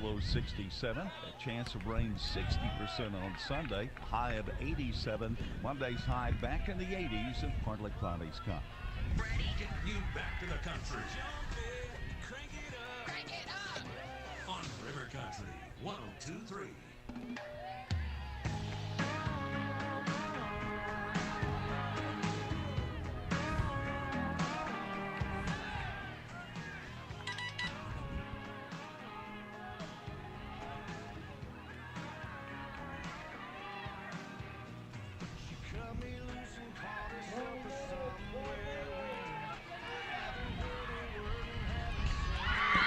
low 67. A chance of rain 60% on Sunday. High of 87. Monday's high back in the 80s and partly cloudy sky. Ready to get you back to the country. Crank it up. On River Country 102.3.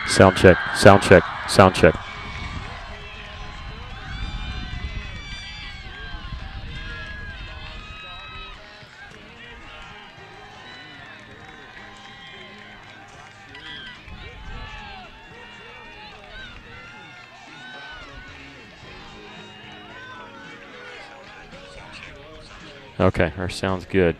Sound check, sound check, sound check. Okay, our sound's good.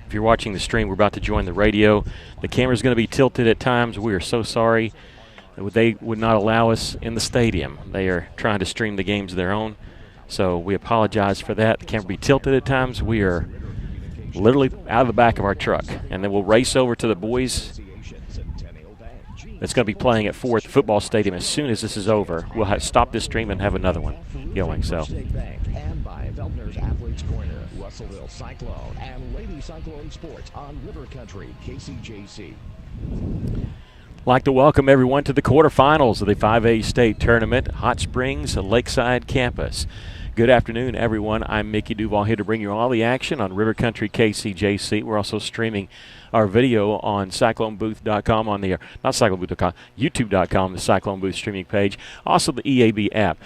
If you're watching the stream, we're about to join the radio. The camera's going to be tilted at times. We are so sorry. They would not allow us in the stadium. They are trying to stream the games of their own, so we apologize for that. The camera will be tilted at times. We are literally out of the back of our truck, and then we'll race over to the boys that's going to be playing at 4 at the football stadium. As soon as this is over, we'll stop this stream and have another one going. So. And by Feltner's Athletes Corner, Russellville Cyclone, and Lady Cyclone Sports on River Country, KCJC. Like to welcome everyone to the quarterfinals of the 5A state tournament, Hot Springs Lakeside campus. Good afternoon, everyone. I'm Mickey Duval here to bring you all the action on River Country KCJC. We're also streaming our video on CycloneBooth.com on the, not CycloneBooth.com, YouTube.com, the Cyclone Booth streaming page. Also the EAB app.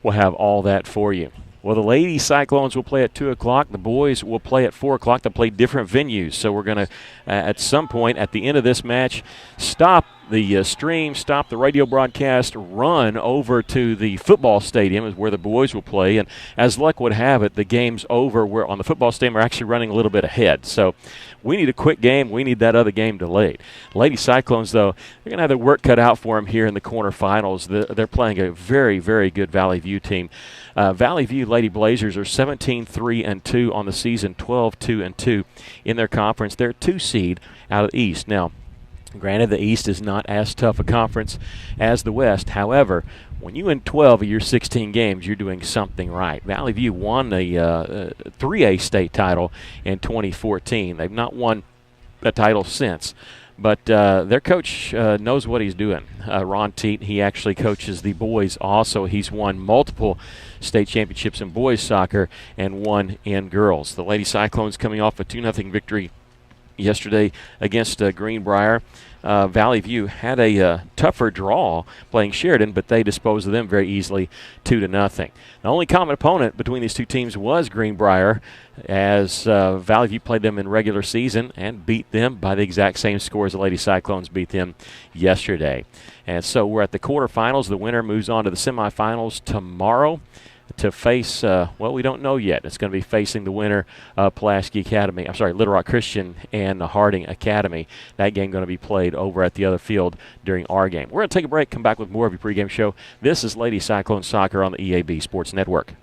We'll have all that for you. Well, the Lady Cyclones will play at 2 o'clock. The boys will play at 4 o'clock. They'll play different venues. So we're going to, at some point at the end of this match, stop the stream, stop the radio broadcast, run over to the football stadium is where the boys will play. And as luck would have it, the game's over. We're on the football stadium. We're actually running a little bit ahead. So we need a quick game. We need that other game delayed. Lady Cyclones, though, they're going to have their work cut out for them here in the quarterfinals. They're playing a very, very good Valley View team. Valley View Lady Blazers are 17-3-2 on the season, 12-2-2 in their conference. They're a 2 seed out of the East. Now, granted, the East is not as tough a conference as the West. However, when you win 12 of your 16 games, you're doing something right. Valley View won the 3A state title in 2014. They've not won a title since. But their coach knows what he's doing. Ron Teat, he actually coaches the boys also. He's won multiple state championships in boys soccer and one in girls. The Lady Cyclones coming off a 2-0 victory yesterday against Greenbrier. Valley View had a tougher draw playing Sheridan, but they disposed of them very easily, 2-0. The only common opponent between these two teams was Greenbrier, as Valley View played them in regular season and beat them by the exact same score as the Lady Cyclones beat them yesterday. And so we're at the quarterfinals. The winner moves on to the semifinals tomorrow to face, well, we don't know yet. It's going to be facing the winner of Pulaski Academy, Little Rock Christian and the Harding Academy. That game going to be played over at the other field during our game. We're going to take a break, come back with more of your pregame show. This is Lady Cyclone Soccer on the EAB Sports Network.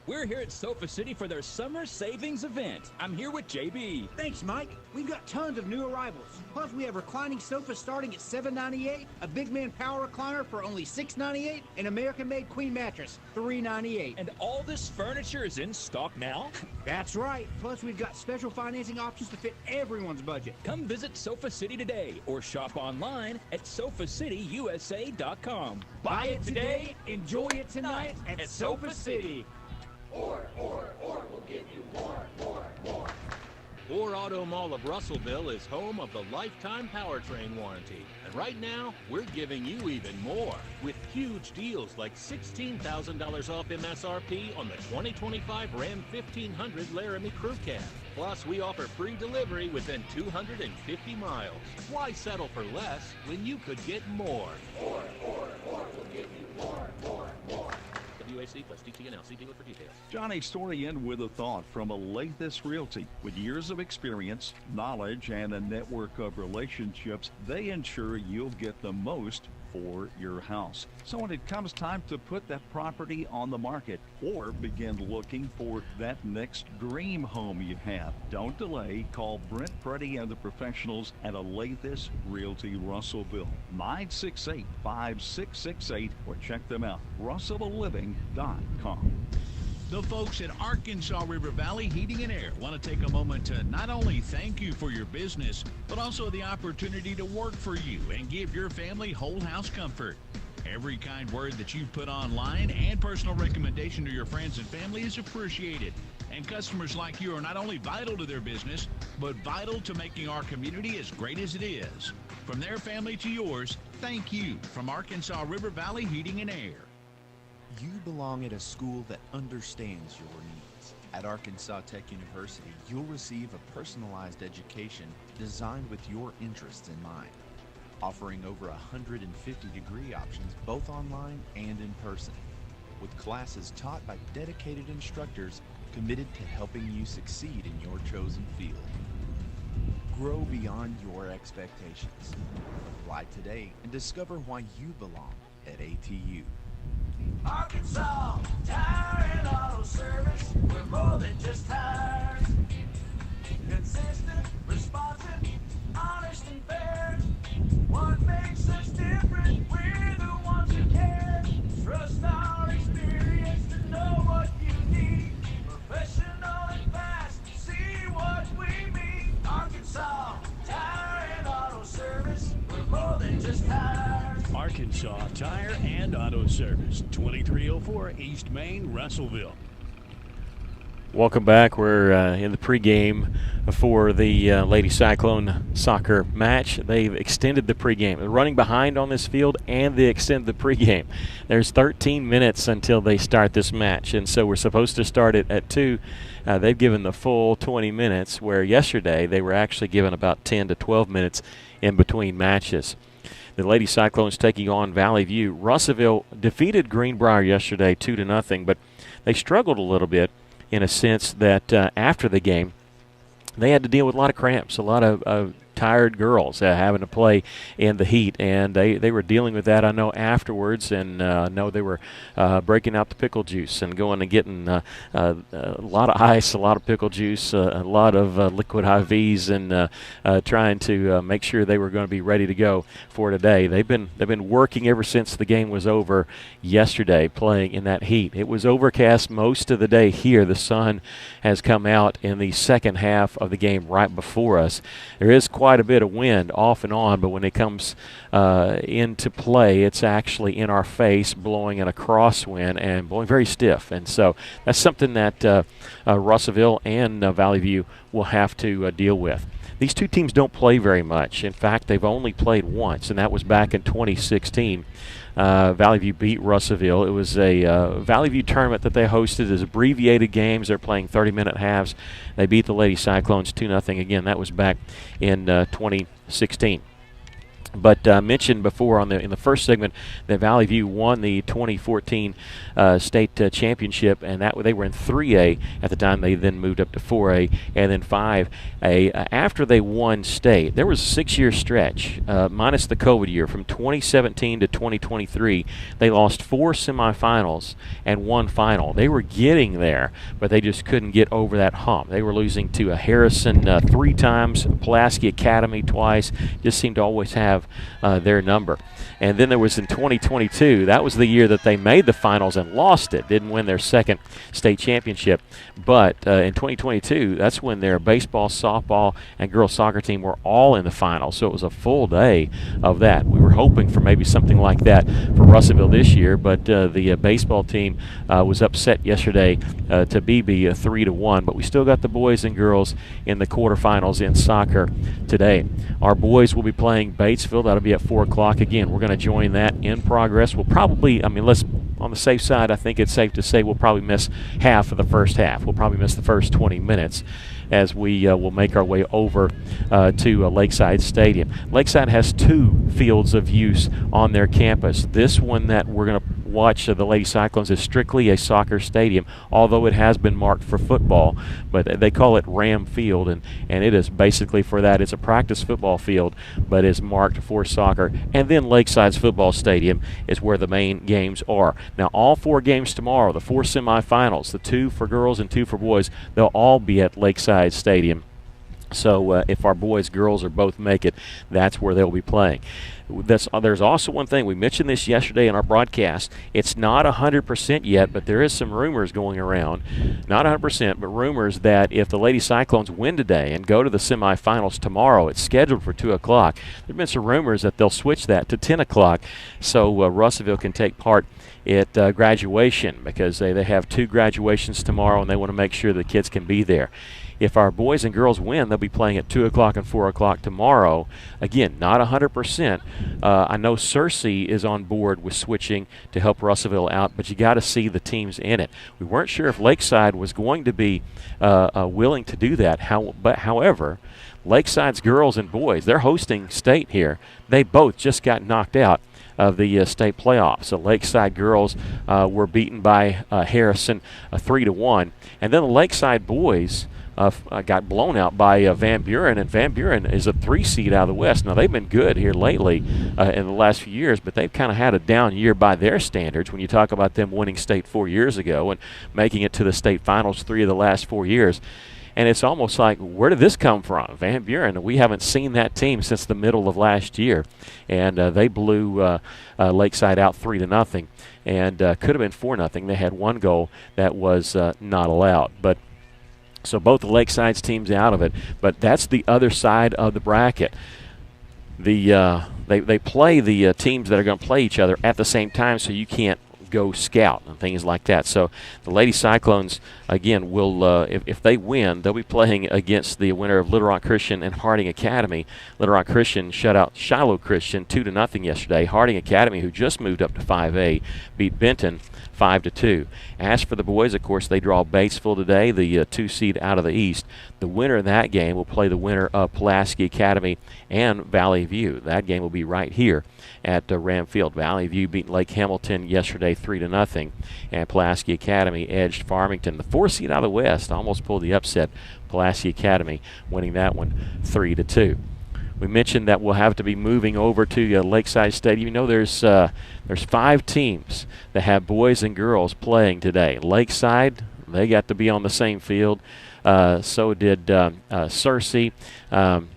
We're here at Sofa City for their summer savings event. I'm here with JB. Thanks, Mike. We've got tons of new arrivals. Plus, we have reclining sofas starting at $7.98, a big man power recliner for only $6.98, and American-made queen mattress, $3.98. And all this furniture is in stock now? That's right. Plus, we've got special financing options to fit everyone's budget. Come visit Sofa City today or shop online at sofacityusa.com. Buy it today, enjoy it tonight at Sofa City. Or will give you more. Or Auto Mall of Russellville is home of the lifetime powertrain warranty. And right now, we're giving you even more with huge deals like $16,000 off MSRP on the 2025 Ram 1500 Laramie Crew Cab. Plus, we offer free delivery within 250 miles. Why settle for less when you could get more? Or will give you more. WAC plus TTNL. See dealer for details. Johnny Story in with a thought from Alathus Realty. With years of experience, knowledge, and a network of relationships, they ensure you'll get the most for your house. So when it comes time to put that property on the market or begin looking for that next dream home you have, don't delay. Call Brent Preddy and the professionals at Alathus Realty Russellville, 968-5668, or check them out, russellvilleliving.com. The folks at Arkansas River Valley Heating and Air want to take a moment to not only thank you for your business, but also the opportunity to work for you and give your family whole house comfort. Every kind word that you put online and personal recommendation to your friends and family is appreciated. And customers like you are not only vital to their business, but vital to making our community as great as it is. From their family to yours, thank you from Arkansas River Valley Heating and Air. You belong at a school that understands your needs. At Arkansas Tech University, you'll receive a personalized education designed with your interests in mind, offering over 150 degree options both online and in person, with classes taught by dedicated instructors committed to helping you succeed in your chosen field. Grow beyond your expectations. Apply today and discover why you belong at ATU. Arkansas Tire and Auto Service. We're more than just tires. Consistent, responsive, honest and fair. What makes us different? We're the ones who care. Trust our experience to know what you need. Professional and fast. See what we mean. Arkansas Tire and Auto Service. We're more than just tires. Arkansas Tire and Auto Service, 2304 East Main, Russellville. Welcome back. We're in the pregame for the Lady Cyclone soccer match. They've extended the pregame. They're running behind on this field, and they extend the pregame. There's 13 minutes until they start this match, and so we're supposed to start it at 2. They've given the full 20 minutes, where yesterday they were actually given about 10 to 12 minutes in between matches. The Lady Cyclones taking on Valley View. Russellville defeated Greenbrier yesterday 2-0, but they struggled a little bit in a sense that after the game, they had to deal with a lot of cramps, a lot of tired girls having to play in the heat, and they were dealing with that, I know, afterwards, and know they were breaking out the pickle juice and going and getting a lot of ice, a lot of pickle juice, a lot of liquid IVs, and trying to make sure they were going to be ready to go for today. They've been working ever since the game was over yesterday, playing in that heat. It was overcast most of the day here. The sun has come out in the second half of the game right before us. There is quite quite a bit of wind off and on, but when it comes into play, it's actually in our face, blowing in a crosswind and blowing very stiff. And so that's something that Russellville and Valley View will have to deal with. These two teams don't play very much. In fact, they've only played once, and that was back in 2016. Valley View beat Russellville. It was a Valley View tournament that they hosted as abbreviated games. They're playing 30-minute halves. They beat the Lady Cyclones 2-0. Again, that was back in 2016. But I mentioned before in the first segment that Valley View won the 2014 state championship, and that they were in 3A at the time. They then moved up to 4A and then 5A. After they won state, there was a 6-year stretch, minus the COVID year, from 2017 to 2023. They lost 4 semifinals and 1 final. They were getting there, but they just couldn't get over that hump. They were losing to Harrison 3 times, Pulaski Academy twice. Just seemed to always have their number. And then there was in 2022, that was the year that they made the finals and lost it, didn't win their second state championship. But in 2022, that's when their baseball, softball, and girls soccer team were all in the finals. So it was a full day of that. We were hoping for maybe something like that for Russellville this year, but the baseball team was upset yesterday to BB 3-1. But we still got the boys and girls in the quarterfinals in soccer today. Our boys will be playing Batesville. That'll be at 4 o'clock. Again, we're going to join that in progress. We'll probably, let's, on the safe side, I think it's safe to say we'll probably miss half of the first half. We'll probably miss the first 20 minutes as we will make our way over to Lakeside Stadium. Lakeside has 2 fields of use on their campus. This one that we're going to watch, the Lady Cyclones, is strictly a soccer stadium, although it has been marked for football. But they call it Ram Field, and it is basically for that. It's a practice football field, but is marked for soccer. And then Lakeside's football stadium is where the main games are. Now, all 4 games tomorrow, the 4 semifinals, the 2 for girls and 2 for boys, they'll all be at Lakeside Stadium. So if our boys, girls, or both make it, that's where they'll be playing. There's also one thing. We mentioned this yesterday in our broadcast. It's not 100% yet, but there is some rumors going around. Not 100%, but rumors that if the Lady Cyclones win today and go to the semifinals tomorrow, it's scheduled for 2 o'clock. There have been some rumors that they'll switch that to 10 o'clock so Russellville can take part at graduation, because they have 2 graduations tomorrow, and they want to make sure the kids can be there. If our boys and girls win, they'll be playing at 2 o'clock and 4 o'clock tomorrow. Again, not 100%. I know Searcy is on board with switching to help Russellville out, but you got to see the teams in it. We weren't sure if Lakeside was going to be willing to do that. However, Lakeside's girls and boys, they're hosting state here. They both just got knocked out of the state playoffs. So Lakeside girls were beaten by Harrison 3-1. And then the Lakeside boys got blown out by Van Buren, and Van Buren is a 3 seed out of the West. Now, they've been good here lately in the last few years, but they've kind of had a down year by their standards when you talk about them winning state 4 years ago and making it to the state finals 3 of the last 4 years. And it's almost like, where did this come from? Van Buren, we haven't seen that team since the middle of last year. And they blew Lakeside out 3-0, and could have been 4-0. They had 1 goal that was not allowed. But so both the Lakeside's teams out of it, but that's the other side of the bracket. They play the teams that are going to play each other at the same time, so you can't go scout and things like that. So the Lady Cyclones, again, will if they win, they'll be playing against the winner of Little Rock Christian and Harding Academy. Little Rock Christian shut out Shiloh Christian 2-0 yesterday. Harding Academy, who just moved up to 5A, beat Benton 5-2. As for the boys, of course, they draw Batesville today, the 2 seed out of the East. The winner of that game will play the winner of Pulaski Academy and Valley View. That game will be right here at Ram Field. Valley View beat Lake Hamilton yesterday 3-0, and Pulaski Academy edged Farmington. The 4 seed out of the West almost pulled the upset. Pulaski Academy winning that one 3-2. We mentioned that we'll have to be moving over to Lakeside Stadium. You know, there's 5 teams that have boys and girls playing today. Lakeside, they got to be on the same field. So did Searcy.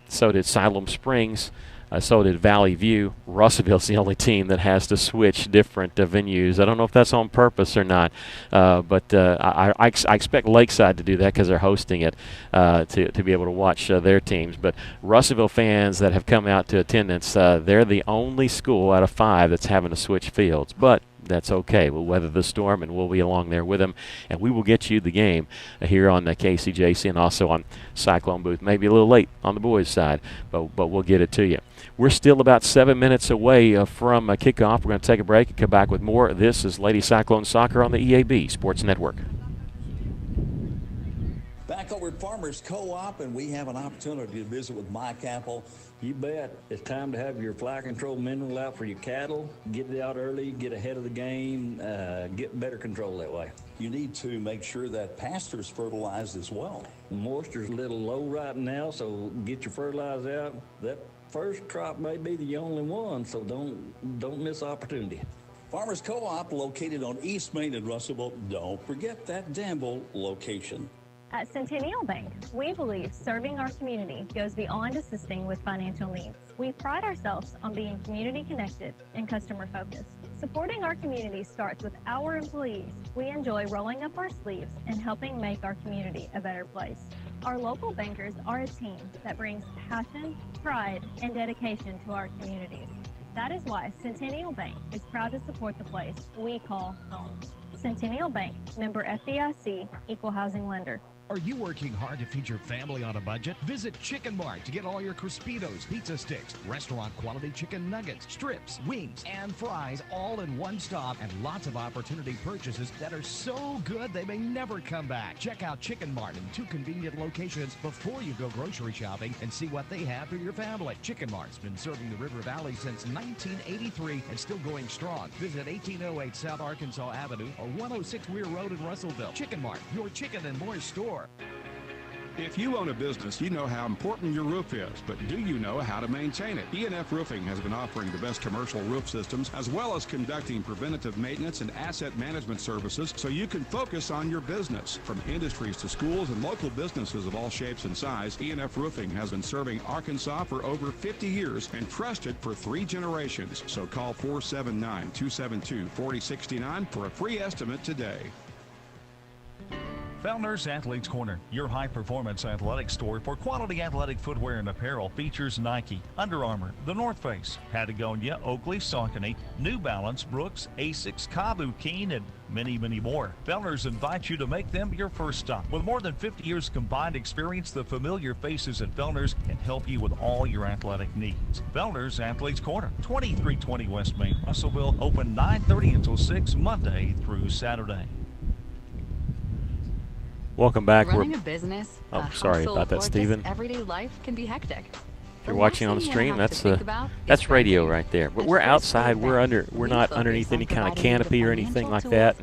So did Siloam Springs. So did Valley View. Russellville's the only team that has to switch different venues. I don't know if that's on purpose or not, but I expect Lakeside to do that because they're hosting it to be able to watch their teams. But Russellville fans that have come out to attendance, they're the only school out of 5 that's having to switch fields. But that's okay. We'll weather the storm, and we'll be along there with them, and we will get you the game here on the KCJC and also on Cyclone Booth. Maybe a little late on the boys' side, but we'll get it to you. We're still about 7 minutes away from kickoff. We're going to take a break and come back with more. This is Lady Cyclone Soccer on the EAB Sports Network. Back over at Farmers Co-op, and we have an opportunity to visit with Mike Apple. You bet. It's time to have your fly control mineral out for your cattle. Get it out early, get ahead of the game, get better control that way. You need to make sure that pasture's fertilized as well. Moisture's a little low right now, so get your fertilizer out. That first crop may be the only one, so don't miss opportunity. Farmers Co-op, located on East Main in Russellville. Don't forget that Danville location. At Centennial Bank, we believe serving our community goes beyond assisting with financial needs. We pride ourselves on being community connected and customer focused. Supporting our community starts with our employees. We enjoy rolling up our sleeves and helping make our community a better place. Our local bankers are a team that brings passion, pride, and dedication to our communities. That is why Centennial Bank is proud to support the place we call home. Centennial Bank, member FDIC, equal housing lender. Are you working hard to feed your family on a budget? Visit Chicken Mart to get all your Crispitos, pizza sticks, restaurant quality chicken nuggets, strips, wings, and fries all in one stop, and lots of opportunity purchases that are so good they may never come back. Check out Chicken Mart in 2 convenient locations before you go grocery shopping and see what they have for your family. Chicken Mart's been serving the River Valley since 1983 and still going strong. Visit 1808 South Arkansas Avenue or 106 Weir Road in Russellville. Chicken Mart, your chicken and more store. If you own a business, you know how important your roof is, but do you know how to maintain it? E&F Roofing has been offering the best commercial roof systems, as well as conducting preventative maintenance and asset management services, so you can focus on your business. From industries to schools and local businesses of all shapes and size, E&F Roofing has been serving Arkansas for over 50 years and trusted for 3 generations. So call 479-272-4069 for a free estimate today. Fellner's Athletes Corner, your high-performance athletic store for quality athletic footwear and apparel, features Nike, Under Armour, The North Face, Patagonia, Oakley, Saucony, New Balance, Brooks, Asics, Kabu, Keen, and many, many more. Fellner's invites you to make them your first stop. With more than 50 years combined experience, the familiar faces at Fellner's can help you with all your athletic needs. Fellner's Athletes Corner, 2320 West Main, Russellville, open 9:30 until 6 Monday through Saturday. Welcome back. Running a business, sorry about that, Stephen. Everyday life can be hectic. If you're watching on the stream, that's radio right there. But we're outside. We're not underneath any kind of canopy or anything like that.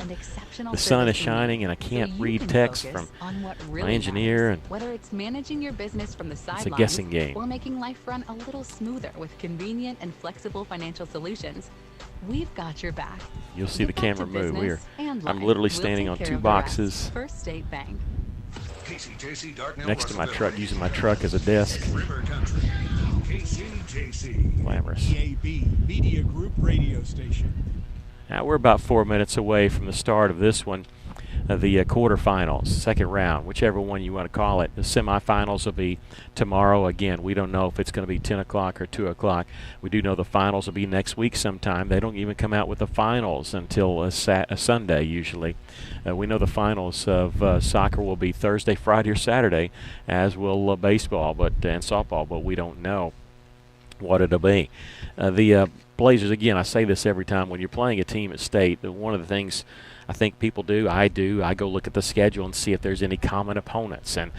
The sun is shining, and I can't read text from my engineer. And whether it's managing your business from the sidelines, it's a guessing game, or making life run a little smoother with convenient and flexible financial solutions, we've got your back. You'll see the camera move. I'm literally standing on 2 boxes. First State Bank. KCJC Dartnell, next to my truck, using my truck as a desk. River Country, KCJC. Glamorous. EAB Media Group radio station. Now we're about 4 minutes away from the start of this one. The quarterfinals, second round, whichever one you want to call it. The semifinals will be tomorrow. Again, we don't know if it's going to be 10 o'clock or 2 o'clock. We do know the finals will be next week sometime. They don't even come out with the finals until a Sunday usually. We know the finals of soccer will be Thursday, Friday, or Saturday, as will baseball and softball, but we don't know what it'll be. The Blazers, again, I say this every time, when you're playing a team at state, one of the things I think people do, I go look at the schedule and see if there's any common opponents. And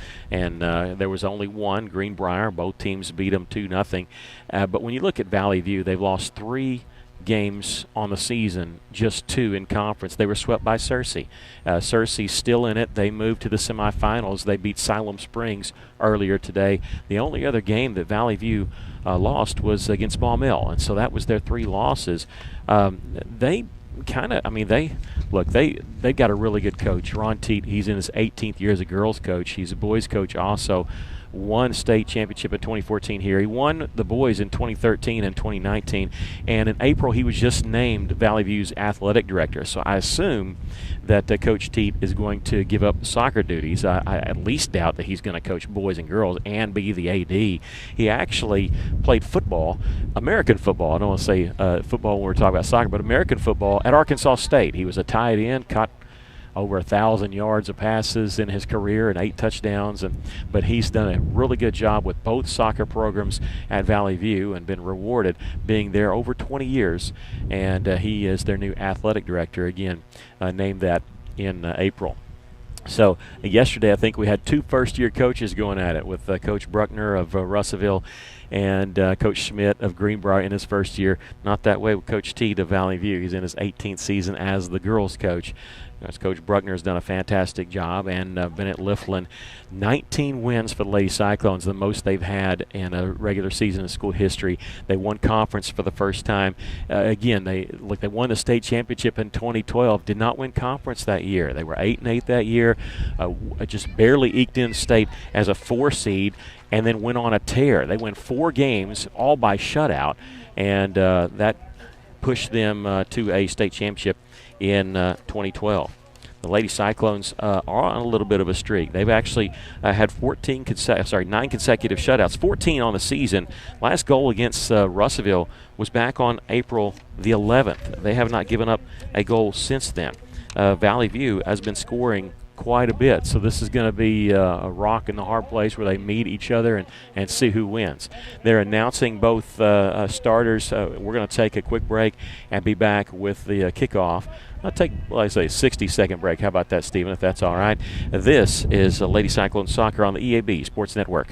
there was only one, Greenbrier. Both teams beat them 2-0. But when you look at Valley View, they've lost 3 games on the season, just 2 in conference. They were swept by Searcy. Searcy's still in it. They moved to the semifinals. They beat Siloam Springs earlier today. The only other game that Valley View lost was against Ball Mill, and so that was their 3 losses. They kind of, I mean, they got a really good coach. Ron Teat, he's in his 18th year as a girls coach. He's a boys coach also. Won state championship in 2014 here. He won the boys in 2013 and 2019. And in April, he was just named Valley View's athletic director. So I assume that Coach Teat is going to give up soccer duties. I at least doubt that he's going to coach boys and girls and be the AD. He actually played football, American football. I don't want to say football when we're talking about soccer, but American football at Arkansas State. He was a tight end, caught over 1,000 yards of passes in his career and 8 touchdowns. But he's done a really good job with both soccer programs at Valley View and been rewarded being there over 20 years. And he is their new athletic director, again, named that in April. So yesterday I think we had 2 first-year coaches going at it with Coach Bruckner of Russellville and Coach Schmidt of Greenbrier in his first year. Not that way with Coach Teat of Valley View. He's in his 18th season as the girls coach. As Coach Bruckner has done a fantastic job, and Bennett Liflin, 19 wins for the Lady Cyclones, the most they've had in a regular season in school history. They won conference for the first time. Again, they won the state championship in 2012. Did not win conference that year. They were 8-8 that year, just barely eked in state as a 4 seed, and then went on a tear. They won 4 games, all by shutout, and that pushed them to a state championship in 2012. The Lady Cyclones are on a little bit of a streak. They've actually had 9 consecutive shutouts, 14 on the season. Last goal against Russellville was back on April the 11th. They have not given up a goal since then. Valley View has been scoring quite a bit, so this is going to be a rock in the hard place where they meet each other and see who wins. They're announcing both starters. We're going to take a quick break and be back with the kickoff. I'll take, a 60-second break. How about that, Stephen, if that's all right? This is Lady Cyclone Soccer on the EAB Sports Network.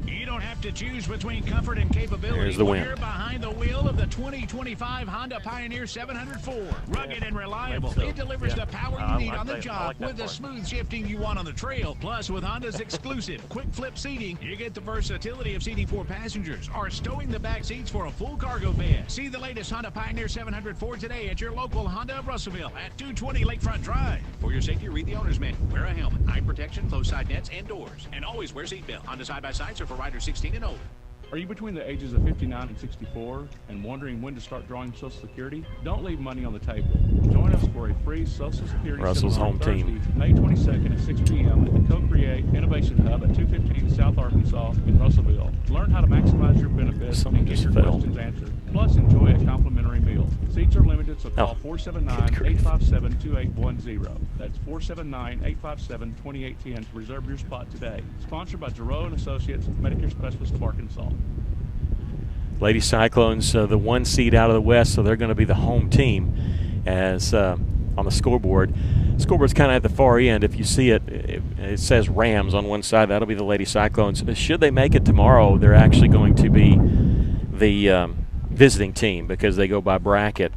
You don't have to choose between comfort and capability. Here's the win. You're behind the wheel of the 2025 Honda Pioneer 704. Rugged and reliable, it delivers the power you need on the job with the smooth shifting you want on the trail. Plus, with Honda's exclusive quick flip seating, you get the versatility of seating 4 passengers or stowing the back seats for a full cargo bed. See the latest Honda Pioneer 704 today at your local Honda of Russellville at 220 Lakefront Drive. For your safety, read the owner's manual. Wear a helmet, eye protection, closed side nets, and doors. And always wear seatbelt. Honda side-by-sides are for riders 16 and older. Are you between the ages of 59 and 64 and wondering when to start drawing Social Security? Don't leave money on the table. Join us for a free Social Security Russell's seminar home Thursday, team. May 22nd at 6 p.m. at the Co-Create Innovation Hub at 215 South Arkansas in Russellville. Learn how to maximize your benefits and get your questions answered. Plus, enjoy a complimentary meal. Seats are limited, so call 479-857-2810. That's 479-857-2810 to reserve your spot today. Sponsored by Giroux & Associates, Medicare Specialist of Arkansas. Lady Cyclones, the 1 seed out of the West, so they're going to be the home team as on the scoreboard. Scoreboard's kind of at the far end. If you see it, it says Rams on one side. That'll be the Lady Cyclones. Should they make it tomorrow, they're actually going to be the visiting team because they go by bracket,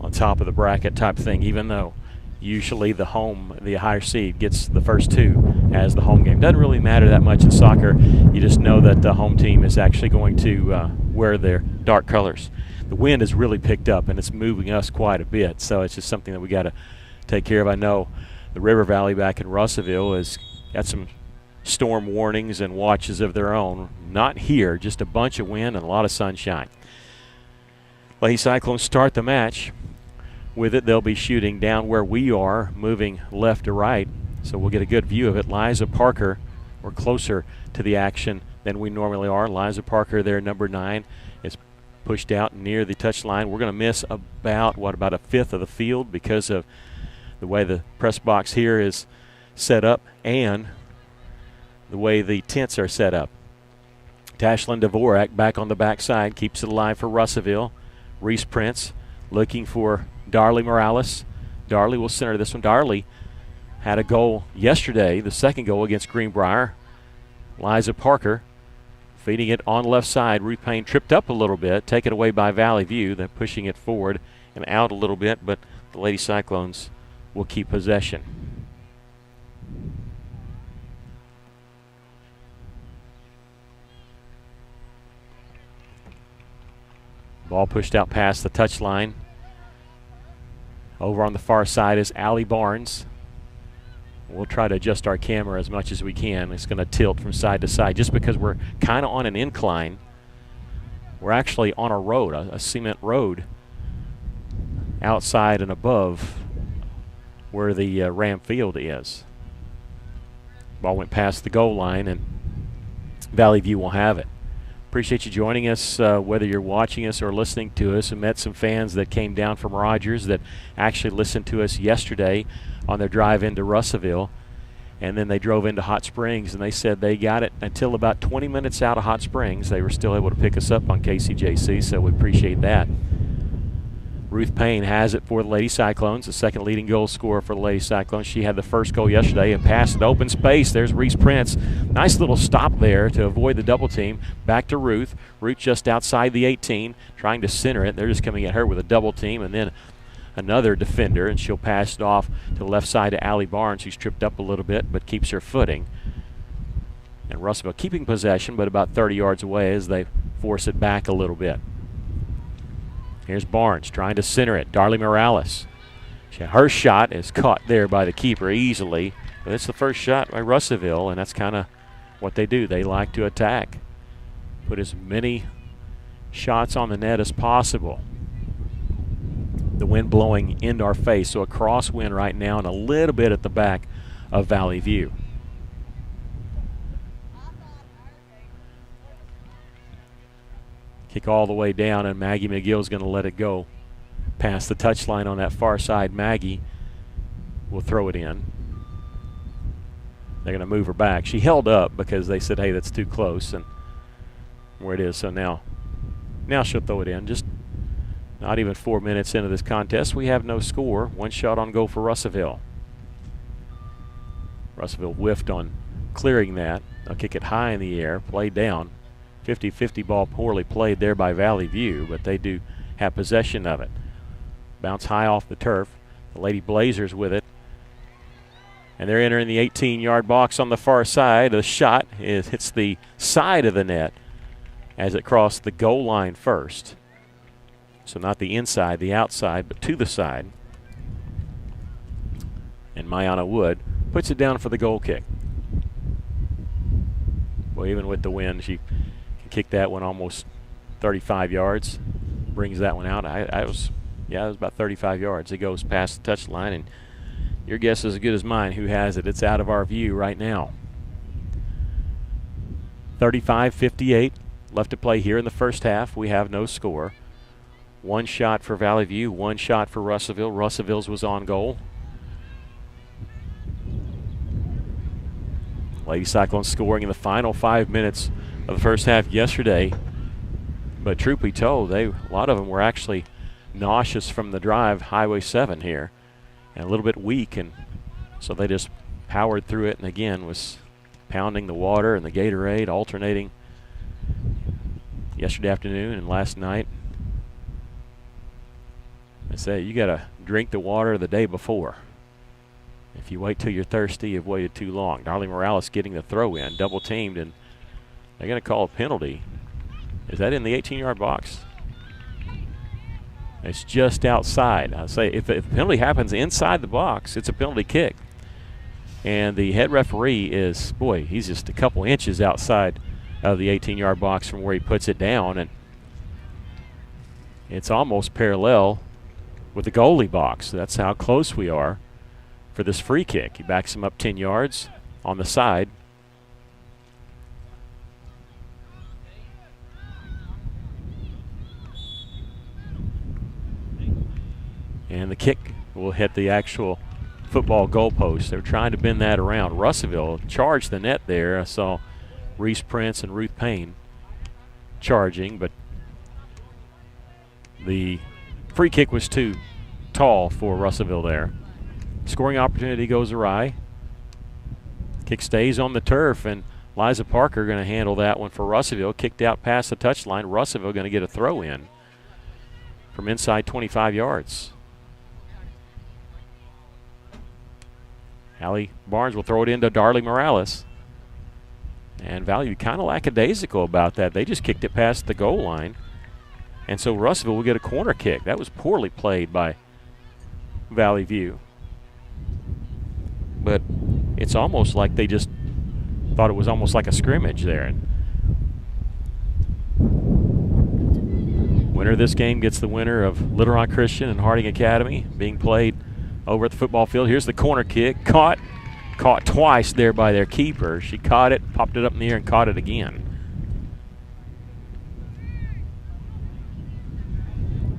on top of the bracket type thing, even though usually the higher seed gets the first 2 as the home game. Doesn't really matter that much in soccer. You just know that the home team is actually going to wear their dark colors. The wind has really picked up, and it's moving us quite a bit, so it's just something that we got to take care of. I know the River Valley back in Russellville has got some storm warnings and watches of their own. Not here, just a bunch of wind and a lot of sunshine. Lady Cyclones start the match. With it, they'll be shooting down where we are, moving left to right, so we'll get a good view of it. Liza Parker, we're closer to the action than we normally are. Liza Parker there, number 9, is pushed out near the touchline. We're going to miss about a fifth of the field because of the way the press box here is set up and the way the tents are set up. Tashlyn Dvorak back on the backside, keeps it alive for Russellville. Reese Prince looking for Darley Morales. Darley will center this one. Darley had a goal yesterday, the second goal against Greenbrier. Liza Parker feeding it on the left side. Ruth Payne tripped up a little bit, taken away by Valley View. They're pushing it forward and out a little bit, but the Lady Cyclones will keep possession. Ball pushed out past the touchline. Over on the far side is Allie Barnes. We'll try to adjust our camera as much as we can. It's going to tilt from side to side just because we're kind of on an incline. We're actually on a road, a cement road, outside and above where the Ram Field is. Ball went past the goal line, and Valley View will have it. Appreciate you joining us, whether you're watching us or listening to us. I met some fans that came down from Rogers that actually listened to us yesterday on their drive into Russellville, and then they drove into Hot Springs, and they said they got it until about 20 minutes out of Hot Springs. They were still able to pick us up on KCJC, so we appreciate that. Ruth Payne has it for the Lady Cyclones, the second leading goal scorer for the Lady Cyclones. She had the first goal yesterday and passed it open space. There's Reese Prince. Nice little stop there to avoid the double team. Back to Ruth. Ruth just outside the 18, trying to center it. They're just coming at her with a double team, and then another defender, and she'll pass it off to the left side to Allie Barnes, who's tripped up a little bit but keeps her footing. And Russellville keeping possession, but about 30 yards away as they force it back a little bit. Here's Barnes trying to center it. Darley Morales. Her shot is caught there by the keeper easily. But it's the first shot by Russellville, and that's kind of what they do. They like to attack. Put as many shots on the net as possible. The wind blowing into our face, so a crosswind right now and a little bit at the back of Valley View. Kick all the way down, and Maggie McGill's going to let it go past the touchline on that far side. Maggie will throw it in. They're going to move her back. She held up because they said, hey, that's too close, and where it is. So now she'll throw it in. Just not even 4 minutes into this contest, we have no score. One shot on goal for Russellville. Russellville whiffed on clearing that. They'll kick it high in the air, play down. 50-50 ball poorly played there by Valley View, but they do have possession of it. Bounce high off the turf. The Lady Blazers with it. And they're entering the 18-yard box on the far side. The shot hits the side of the net as it crossed the goal line first. So not the inside, the outside, but to the side. And Mayana Wood puts it down for the goal kick. Well, even with the wind, she can kick that one almost 35 yards. Brings that one out. It was about 35 yards. It goes past the touchline, and your guess is as good as mine who has it. It's out of our view right now. 35-58 left to play here in the first half. We have no score. One shot for Valley View, one shot for Russellville. Russellville's was on goal. Lady Cyclones scoring in the final 5 minutes of the first half yesterday. But truth be told, a lot of them were actually nauseous from the drive, Highway 7 here, and a little bit weak, and so they just powered through it, and again was pounding the water and the Gatorade, alternating yesterday afternoon and last night. I say you got to drink the water the day before. If you wait till you're thirsty, you've waited too long. Darley Morales getting the throw in, double teamed, and they're going to call a penalty. Is that in the 18-yard box? It's just outside. I say if the penalty happens inside the box, it's a penalty kick. And the head referee is, he's just a couple inches outside of the 18-yard box from where he puts it down, and it's almost parallel with the goalie box. That's how close we are for this free kick. He backs him up 10 yards on the side. And the kick will hit the actual football goalpost. They're trying to bend that around. Russellville charged the net there. I saw Reese Prince and Ruth Payne charging, but the free kick was too tall for Russellville there. Scoring opportunity goes awry. Kick stays on the turf, and Liza Parker going to handle that one for Russellville. Kicked out past the touchline. Russellville going to get a throw in from inside 25 yards. Allie Barnes will throw it into Darley Morales. And Valley kind of lackadaisical about that. They just kicked it past the goal line. And so Russellville will get a corner kick. That was poorly played by Valley View. But it's almost like they just thought it was almost like a scrimmage there. And winner of this game gets the winner of Little Rock Christian and Harding Academy, being played over at the football field. Here's the corner kick. Caught twice there by their keeper. She caught it, popped it up in the air, and caught it again.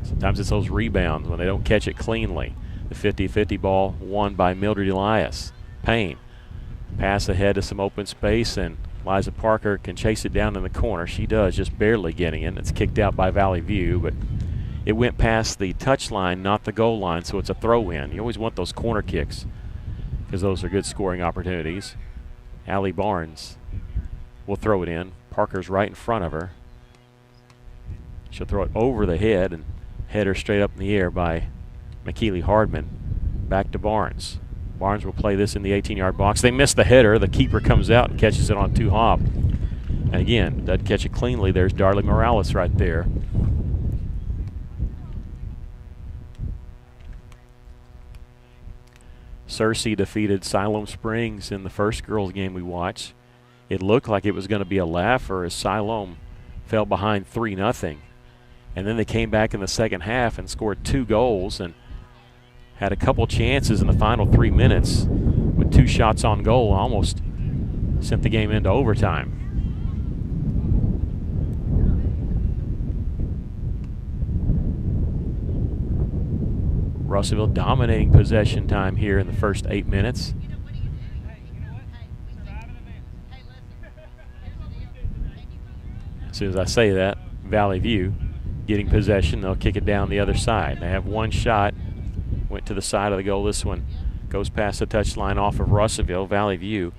Sometimes it's those rebounds when they don't catch it cleanly. The 50-50 ball won by Mildred Elias. Payne. Pass ahead to some open space, and Liza Parker can chase it down in the corner. She does, just barely getting it. It's kicked out by Valley View, but it went past the touch line, not the goal line, so it's a throw-in. You always want those corner kicks because those are good scoring opportunities. Allie Barnes will throw it in. Parker's right in front of her. She'll throw it over the head and head her straight up in the air by McKeely Hardman. Back to Barnes. Barnes will play this in the 18-yard box. They miss the header. The keeper comes out and catches it on two-hop. And again, doesn't catch it cleanly. There's Darley Morales right there. Searcy defeated Siloam Springs in the first girls game we watched. It looked like it was going to be a laugher as Siloam fell behind 3-0. And then they came back in the second half and scored 2 goals and had a couple chances in the final 3 minutes with 2 shots on goal. Almost sent the game into overtime. Russellville dominating possession time here in the first 8 minutes. As soon as I say that, Valley View getting possession, they'll kick it down the other side. They have 1 shot, went to the side of the goal. This one goes past the touchline off of Russellville. Valley View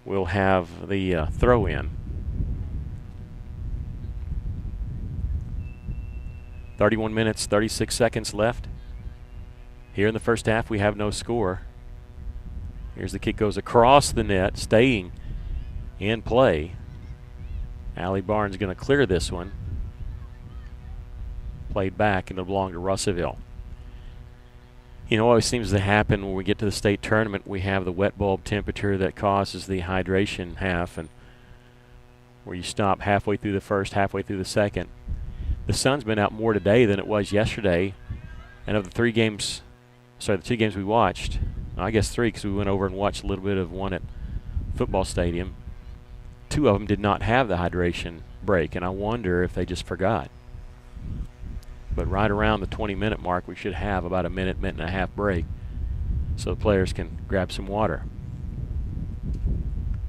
will have the throw in. 31 minutes, 36 seconds left. Here in the first half, we have no score. Here's the kick, goes across the net, staying in play. Allie Barnes going to clear this one. Played back, and it'll belong to Russellville. You know, it always seems to happen when we get to the state tournament, we have the wet bulb temperature that causes the hydration half, and where you stop halfway through the first, halfway through the second. The sun's been out more today than it was yesterday, and of the 2 games we watched, I guess 3 because we went over and watched a little bit of one at football stadium. 2 of them did not have the hydration break, and I wonder if they just forgot. But right around the 20-minute mark, we should have about a minute and a half break so the players can grab some water.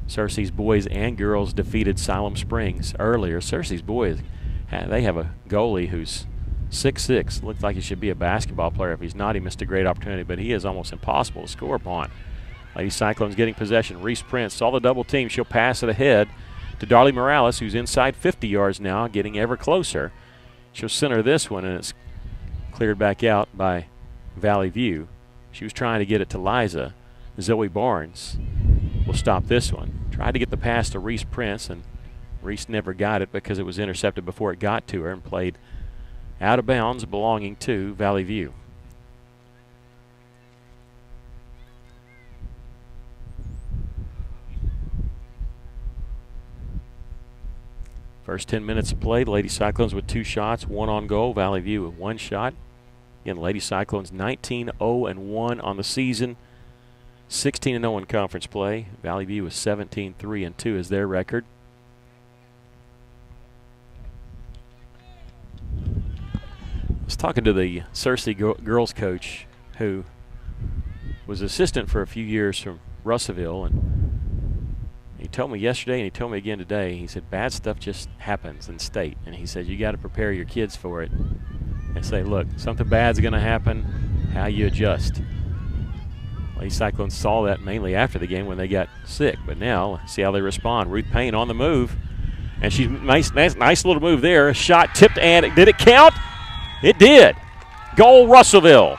Searcy's boys and girls defeated Siloam Springs earlier. Searcy's boys, they have a goalie who's 6'6". Looks like he should be a basketball player. If he's not, he missed a great opportunity, but he is almost impossible to score upon. Lady Cyclones getting possession. Reese Prince saw the double team. She'll pass it ahead to Darley Morales, who's inside 50 yards now, getting ever closer. She'll center this one, and it's cleared back out by Valley View. She was trying to get it to Liza. Zoe Barnes will stop this one. Tried to get the pass to Reese Prince, and Reese never got it because it was intercepted before it got to her and played out of bounds, belonging to Valley View. First 10 minutes of play, the Lady Cyclones with 2 shots, 1 on goal. Valley View with 1 shot. Again, Lady Cyclones 19-0-1 on the season, 16-0 in conference play. Valley View is 17-3-2 is their record. I was talking to the Searcy girls coach, who was assistant for a few years from Russellville, and he told me yesterday and he told me again today, he said bad stuff just happens in state, and he said you got to prepare your kids for it and say, look, something bad's going to happen, how you adjust. Lady Cyclones saw that mainly after the game when they got sick, but now see how they respond. Ruth Payne on the move, and she's nice little move there. A shot tipped, and did it count? It did. Goal, Russellville.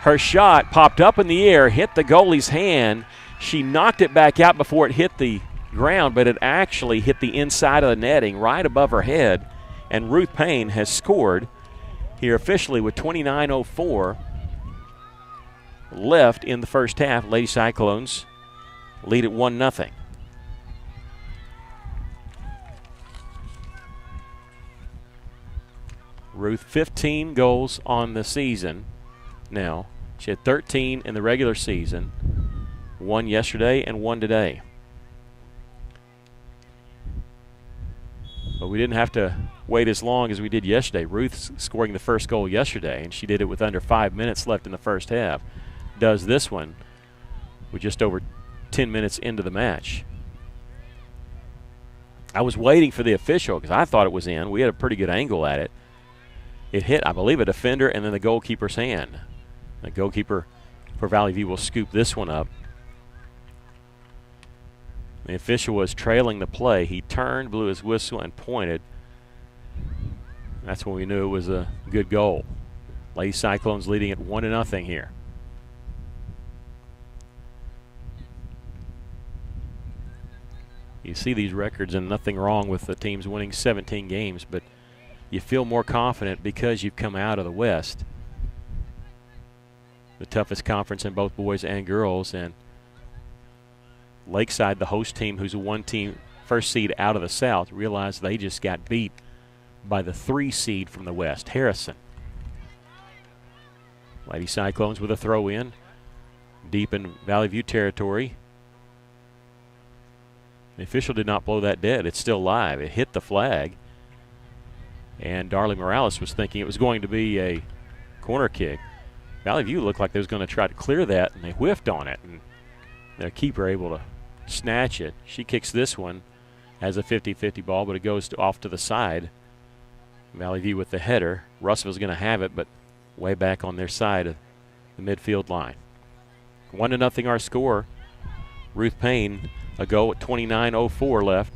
Her shot popped up in the air, hit the goalie's hand. She knocked it back out before it hit the ground, but it actually hit the inside of the netting right above her head, and Ruth Payne has scored here officially with 29:04 left in the first half. Lady Cyclones lead at 1-0. Ruth, 15 goals on the season now. She had 13 in the regular season, 1 yesterday and 1 today. But we didn't have to wait as long as we did yesterday. Ruth scoring the first goal yesterday, and she did it with under 5 minutes left in the first half. Does this one with just over 10 minutes into the match. I was waiting for the official because I thought it was in. We had a pretty good angle at it. It hit, I believe, a defender and then the goalkeeper's hand. The goalkeeper for Valley View will scoop this one up. The official was trailing the play. He turned, blew his whistle, and pointed. That's when we knew it was a good goal. Lady Cyclones leading at 1-0 here. You see these records and nothing wrong with the teams winning 17 games, but you feel more confident because you've come out of the West. The toughest conference in both boys and girls, and Lakeside, the host team, who's a one-team first seed out of the South, realized they just got beat by the 3 seed from the West, Harrison. Lady Cyclones with a throw in, deep in Valley View territory. The official did not blow that dead. It's still live. It hit the flag. And Darley Morales was thinking it was going to be a corner kick. Valley View looked like they was going to try to clear that, and they whiffed on it. And their keeper able to snatch it. She kicks this one as a 50-50 ball, but it goes off to the side. Valley View with the header. Russell's going to have it, but way back on their side of the midfield line. 1-0 our score. Ruth Payne a goal at 29:04 left.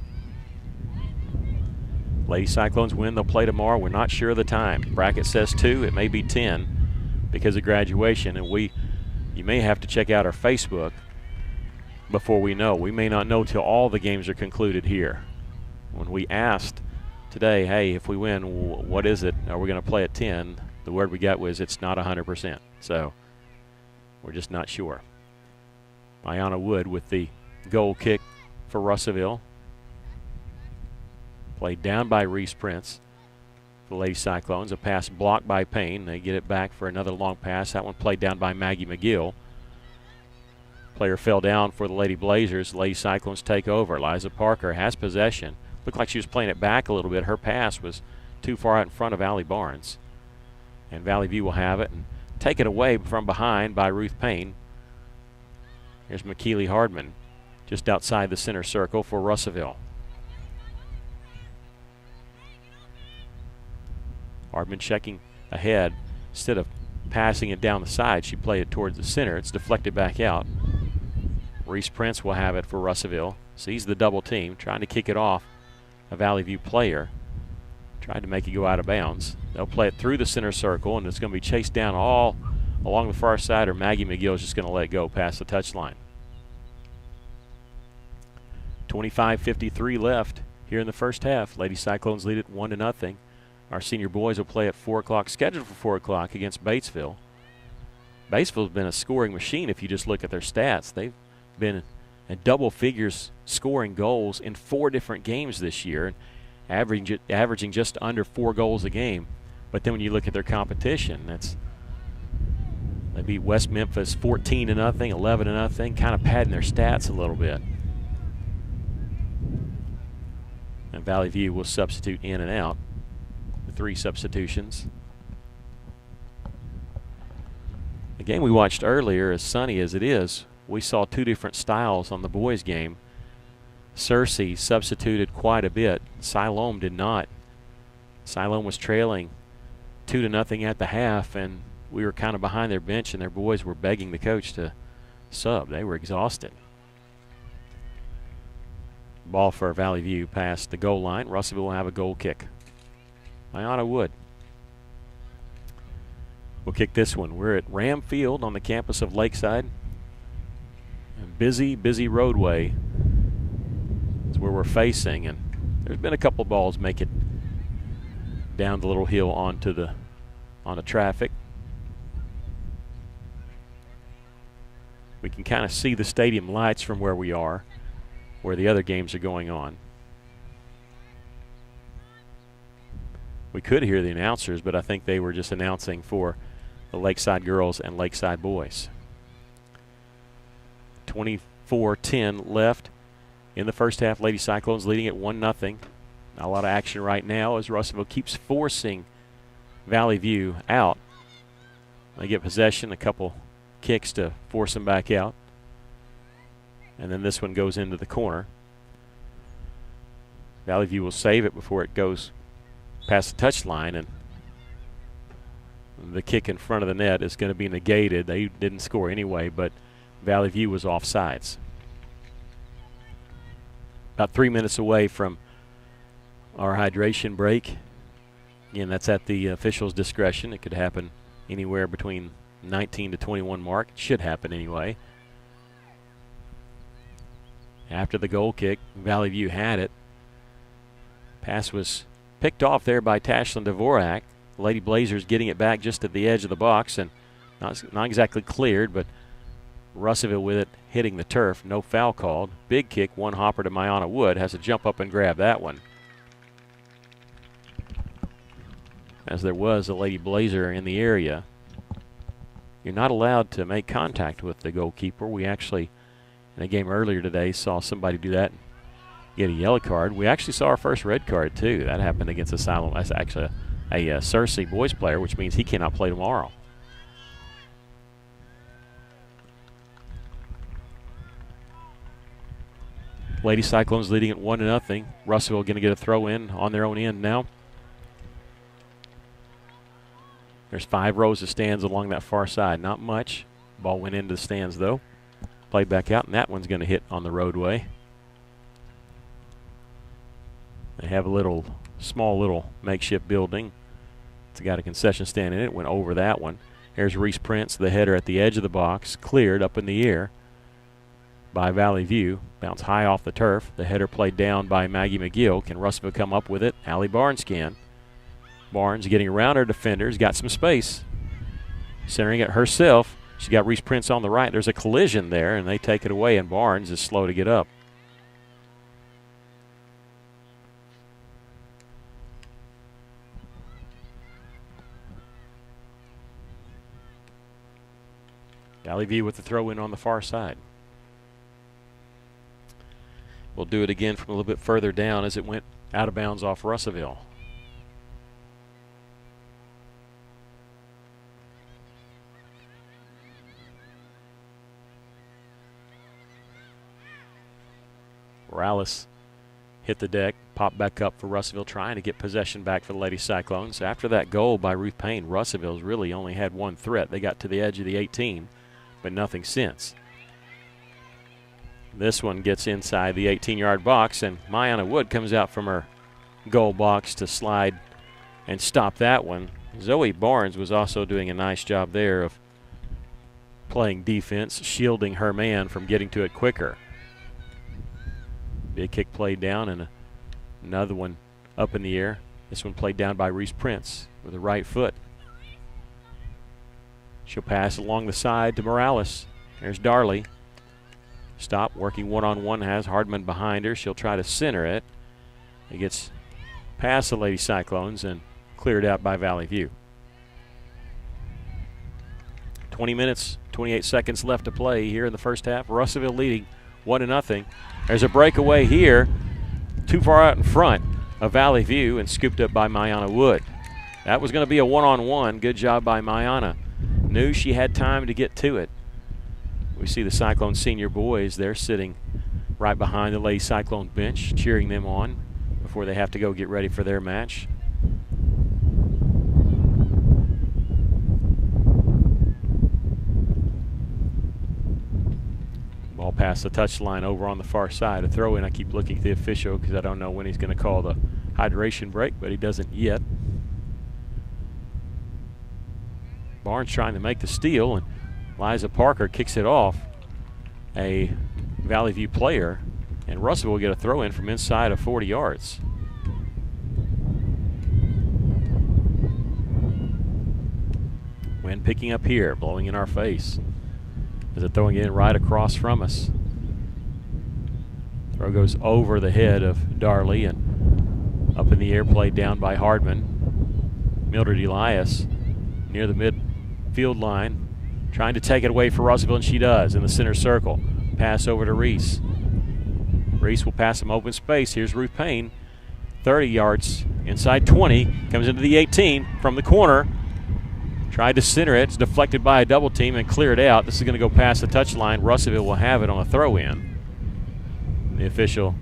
Lady Cyclones win. They'll play tomorrow. We're not sure of the time. Bracket says 2. It may be 10 because of graduation. And you may have to check out our Facebook before we know. We may not know till all the games are concluded here. When we asked today, hey, if we win, what is it? Are we going to play at 10? The word we got was it's not 100%. So we're just not sure. Ayanna Wood with the goal kick for Russellville. Played down by Reese Prince. The Lady Cyclones. A pass blocked by Payne. They get it back for another long pass. That one played down by Maggie McGill. Player fell down for the Lady Blazers. Lady Cyclones take over. Liza Parker has possession. Looked like she was playing it back a little bit. Her pass was too far out in front of Allie Barnes. And Valley View will have it and take it away from behind by Ruth Payne. Here's McKeely Hardman just outside the center circle for Russellville. Hardman checking ahead. Instead of passing it down the side, she played it towards the center. It's deflected back out. Reese Prince will have it for Russellville. Sees the double team, trying to kick it off a Valley View player. Tried to make it go out of bounds. They'll play it through the center circle, and it's going to be chased down all along the far side, or Maggie McGill is just going to let it go past the touchline. 25:53 left here in the first half. Lady Cyclones lead it 1-0. Our senior boys will play at 4 o'clock, scheduled for 4 o'clock against Batesville. Batesville's been a scoring machine if you just look at their stats. They've been in double figures scoring goals in 4 different games this year, averaging just under 4 goals a game. But then when you look at their competition, they beat West Memphis 14-0, 11-0, kind of padding their stats a little bit. And Valley View will substitute in and out. 3 substitutions. The game we watched earlier, as sunny as it is, we saw 2 different styles on the boys' game. Cersei substituted quite a bit. Siloam did not. Siloam was trailing 2-0 at the half, and we were kind of behind their bench, and their boys were begging the coach to sub. They were exhausted. Ball for Valley View past the goal line. Russellville will have a goal kick. Ayanna Wood will kick this one. We're at Ram Field on the campus of Lakeside. A busy roadway is where we're facing, and there's been a couple balls make it down the little hill onto the traffic. We can kind of see the stadium lights from where we are, where the other games are going on. We could hear the announcers, but I think they were just announcing for the Lakeside girls and Lakeside boys. 24-10 left in the first half. Lady Cyclones leading at 1-0. Not a lot of action right now as Russellville keeps forcing Valley View out. They get possession, a couple kicks to force them back out. And then this one goes into the corner. Valley View will save it before it goes past the touchline, and the kick in front of the net is going to be negated. They didn't score anyway, but Valley View was offsides. About 3 minutes away from our hydration break. Again, that's at the official's discretion. It could happen anywhere between 19 to 21 mark. It should happen anyway. After the goal kick, Valley View had it. Pass was picked off there by Tashlyn Dvorak. Lady Blazers getting it back just at the edge of the box, and not exactly cleared, but Russellville with it hitting the turf. No foul called. Big kick, one hopper to Mayana Wood. Has to jump up and grab that one. As there was a Lady Blazer in the area. You're not allowed to make contact with the goalkeeper. We actually, in a game earlier today, saw somebody do that and get a yellow card. We actually saw our first red card, too. That happened against a Silent. That's actually a Cersei boys player, which means he cannot play tomorrow. Lady Cyclones leading at 1-0. Russellville going to get a throw in on their own end now. There's 5 rows of stands along that far side. Not much. Ball went into the stands, though. Played back out, and that one's going to hit on the roadway. They have a small little makeshift building. It's got a concession stand in it. Went over that one. Here's Reese Prince, the header at the edge of the box. Cleared up in the air by Valley View. Bounced high off the turf. The header played down by Maggie McGill. Can Russellville come up with it? Allie Barnes can. Barnes getting around her defenders. Got some space. Centering it herself. She's got Reese Prince on the right. There's a collision there, and they take it away, and Barnes is slow to get up. Valley View with the throw in on the far side. We'll do it again from a little bit further down as it went out of bounds off Russellville. Morales hit the deck, popped back up for Russellville, trying to get possession back for the Lady Cyclones. After that goal by Ruth Payne, Russellville's really only had one threat. They got to the edge of the 18, but nothing since. This one gets inside the 18-yard box, and Mayana Wood comes out from her goal box to slide and stop that one. Zoe Barnes was also doing a nice job there of playing defense, shielding her man from getting to it quicker. Big kick played down, and another one up in the air. This one played down by Reese Prince with the right foot. She'll pass along the side to Morales. There's Darley. Stop, working one-on-one, has Hardman behind her. She'll try to center it. It gets past the Lady Cyclones and cleared out by Valley View. 20 minutes, 28 seconds left to play here in the first half. Russellville leading 1-0. There's a breakaway here, too far out in front of Valley View and scooped up by Mayana Wood. That was going to be a one-on-one. Good job by Mayana. Knew she had time to get to it. We see the Cyclone senior boys. They're sitting right behind the Lady Cyclone bench, cheering them on before they have to go get ready for their match. Ball past the touchline over on the far side. A throw in. I keep looking at the official because I don't know when he's going to call the hydration break, but he doesn't yet. Barnes trying to make the steal, and Liza Parker kicks it off. A Valley View player And Russell will get a throw in from inside of 40 yards. Wind picking up here, blowing in our face. As it throwing in right across from us. Throw goes over the head of Darley and up in the air, played down by Hardman. Mildred Elias near the midfield line, trying to take it away for Russellville, and she does in the center circle. Pass over to Reese. Reese will pass him open space. Here's Ruth Payne, 30 yards inside 20, comes into the 18 from the corner. Tried to center it. It's deflected by a double team and cleared out. This is going to go past the touchline. Russellville will have it on a throw-in. The official,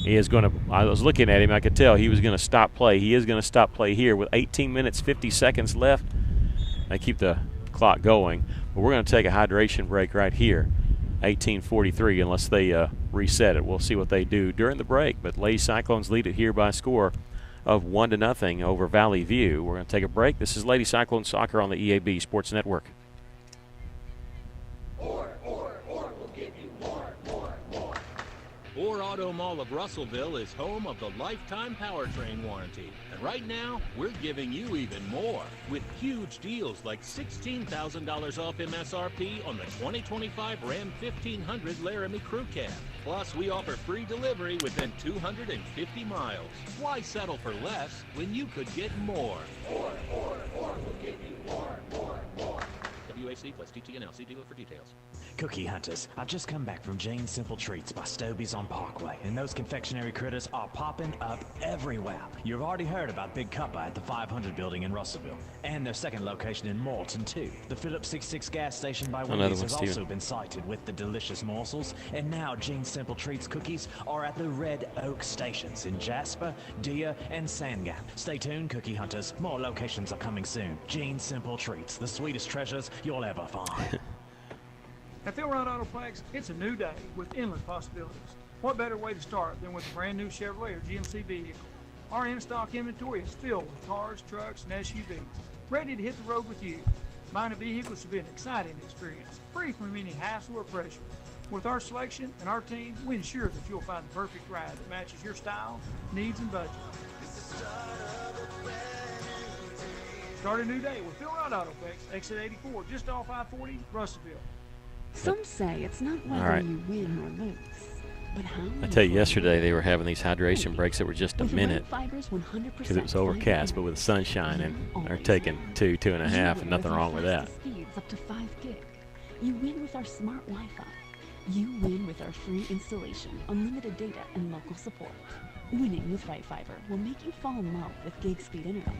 he is going to, I was looking at him, I could tell he was going to stop play. He is going to stop play here with 18 minutes, 50 seconds left. They keep the clock going. But we're going to take a hydration break right here. 18:43 unless they reset it. We'll see what they do during the break. But Lady Cyclones lead it here by a score of 1-0 over Valley View. We're going to take a break. This is Lady Cyclone Soccer on the EAB Sports Network. Orr Auto Mall of Russellville is home of the lifetime powertrain warranty. And right now, we're giving you even more with huge deals like $16,000 off MSRP on the 2025 Ram 1500 Laramie Crew Cab. Plus, we offer free delivery within 250 miles. Why settle for less when you could get more? Orr will give you more. WAC plus TTNL. See dealer for details. Cookie hunters, I've just come back from Jane's Simple Treats by Stobie's on Parkway, and those confectionery critters are popping up everywhere. You've already heard about Big Cuppa at the 500 building in Russellville, and their second location in Morton, too. The Phillips 66 gas station by Wendy's has also been sighted with the delicious morsels, and now Jane's Simple Treats cookies are at the Red Oak stations in Jasper, Deer, and Sandgap. Stay tuned, cookie hunters. More locations are coming soon. Jane's Simple Treats, the sweetest treasures you'll ever find. At Philrod Autoplex, it's a new day with endless possibilities. What better way to start than with a brand new Chevrolet or GMC vehicle? Our in-stock inventory is filled with cars, trucks, and SUVs, ready to hit the road with you. Buying a vehicle should be an exciting experience, free from any hassle or pressure. With our selection and our team, we ensure that you'll find the perfect ride that matches your style, needs, and budget. Start a new day with Philrod Autoplex, exit 84, just off I-40, Russellville. Some say it's not whether you win or lose, but how I tell you, yesterday they were having these hydration breaks that were just a minute because it was overcast, but with the sunshine, and they're taking 2.5, and nothing wrong with that. Speeds up to 5 gig. You win with our smart Wi-Fi. You win with our free installation, unlimited data, and local support. Winning with Right Fiber will make you fall in love with gig speed internet.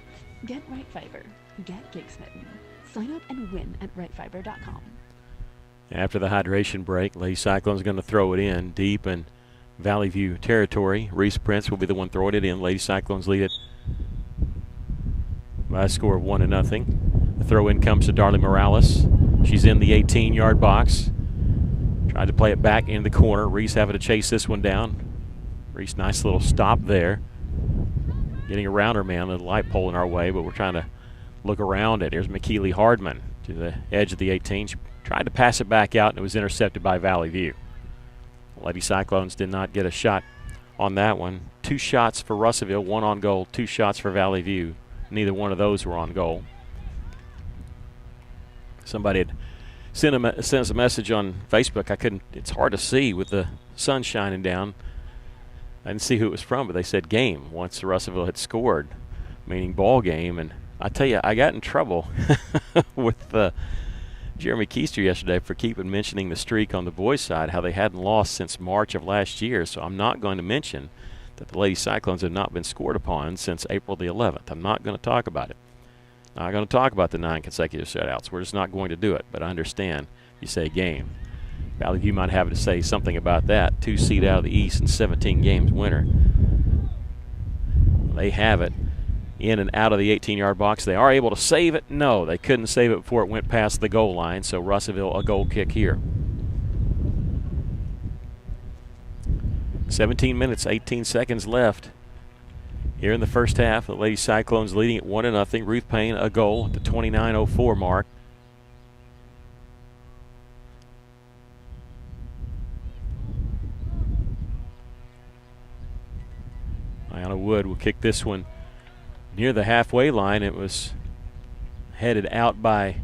Get Right Fiber. Get gig smitten. Sign up and win at rightfiber.com. After the hydration break, Lady Cyclones are going to throw it in deep in Valley View territory. Reese Prince will be the one throwing it in. Lady Cyclones lead it by a score of 1-0. The throw in comes to Darley Morales. She's in the 18-yard box. Tried to play it back in the corner. Reese having to chase this one down. Reese, nice little stop there. Getting around her man, the light pole in our way, but we're trying to look around it. Here's McKeely Hardman to the edge of the 18. She tried to pass it back out, and it was intercepted by Valley View. Lady Cyclones did not get a shot on that one. 2 shots for Russellville, 1 on goal, 2 shots for Valley View. Neither one of those were on goal. Somebody had sent us a message on Facebook. It's hard to see with the sun shining down. I didn't see who it was from, but they said game once Russellville had scored, meaning ball game. And I tell you, I got in trouble with Jeremy Keister yesterday for keeping mentioning the streak on the boys' side, how they hadn't lost since March of last year. So I'm not going to mention that the Lady Cyclones have not been scored upon since April the 11th. I'm not going to talk about it. I'm not going to talk about the 9 consecutive shutouts. We're just not going to do it. But I understand you say game. Valley View might have to say something about that. 2 seed out of the East and 17 games winner. They have it. In and out of the 18-yard box. They are able to save it. No, they couldn't save it before it went past the goal line. So Russellville a goal kick here. 17 minutes, 18 seconds left here in the first half. The Lady Cyclones leading at 1-0. Ruth Payne a goal at the 29:04 mark. Wood will kick this one near the halfway line. It was headed out by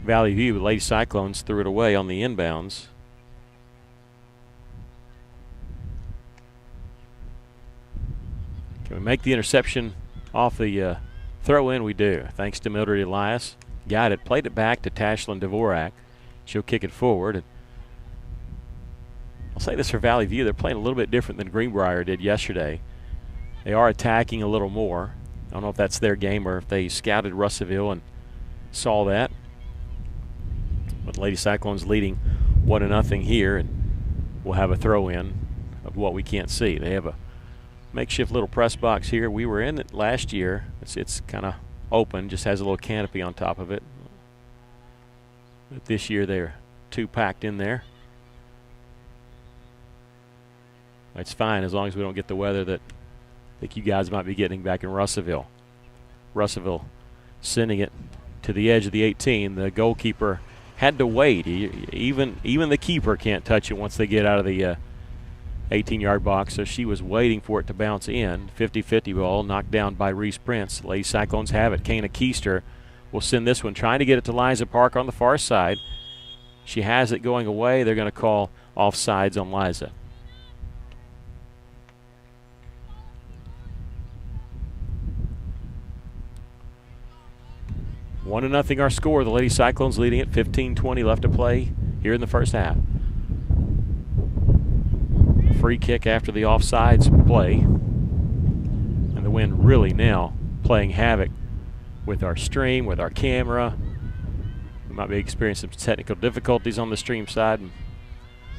Valley View, but Lady Cyclones threw it away on the inbounds. Can we make the interception off the throw in? We do, thanks to Mildred Elias. Got it, played it back to Tashlyn Dvorak. She'll kick it forward. And I'll say this for Valley View, they're playing a little bit different than Greenbrier did yesterday. They are attacking a little more. I don't know if that's their game or if they scouted Russellville and saw that. But Lady Cyclones leading 1-0 here, and we'll have a throw in of what we can't see. They have a makeshift little press box here. We were in it last year. It's kind of open, just has a little canopy on top of it. But this year they're too packed in there. It's fine as long as we don't get the weather that I think you guys might be getting back in Russellville. Russellville sending it to the edge of the 18. The goalkeeper had to wait. Even the keeper can't touch it once they get out of the 18-yard box, so she was waiting for it to bounce in. 50-50 ball knocked down by Reese Prince. Lady Cyclones have it. Kana Keister will send this one, trying to get it to Liza Parker on the far side. She has it going away. They're going to call offsides on Liza. One to nothing our score. The Lady Cyclones leading it. 15:20 left to play here in the first half. Free kick after the offsides play. And the wind really now playing havoc with our stream, with our camera. We might be experiencing some technical difficulties on the stream side. And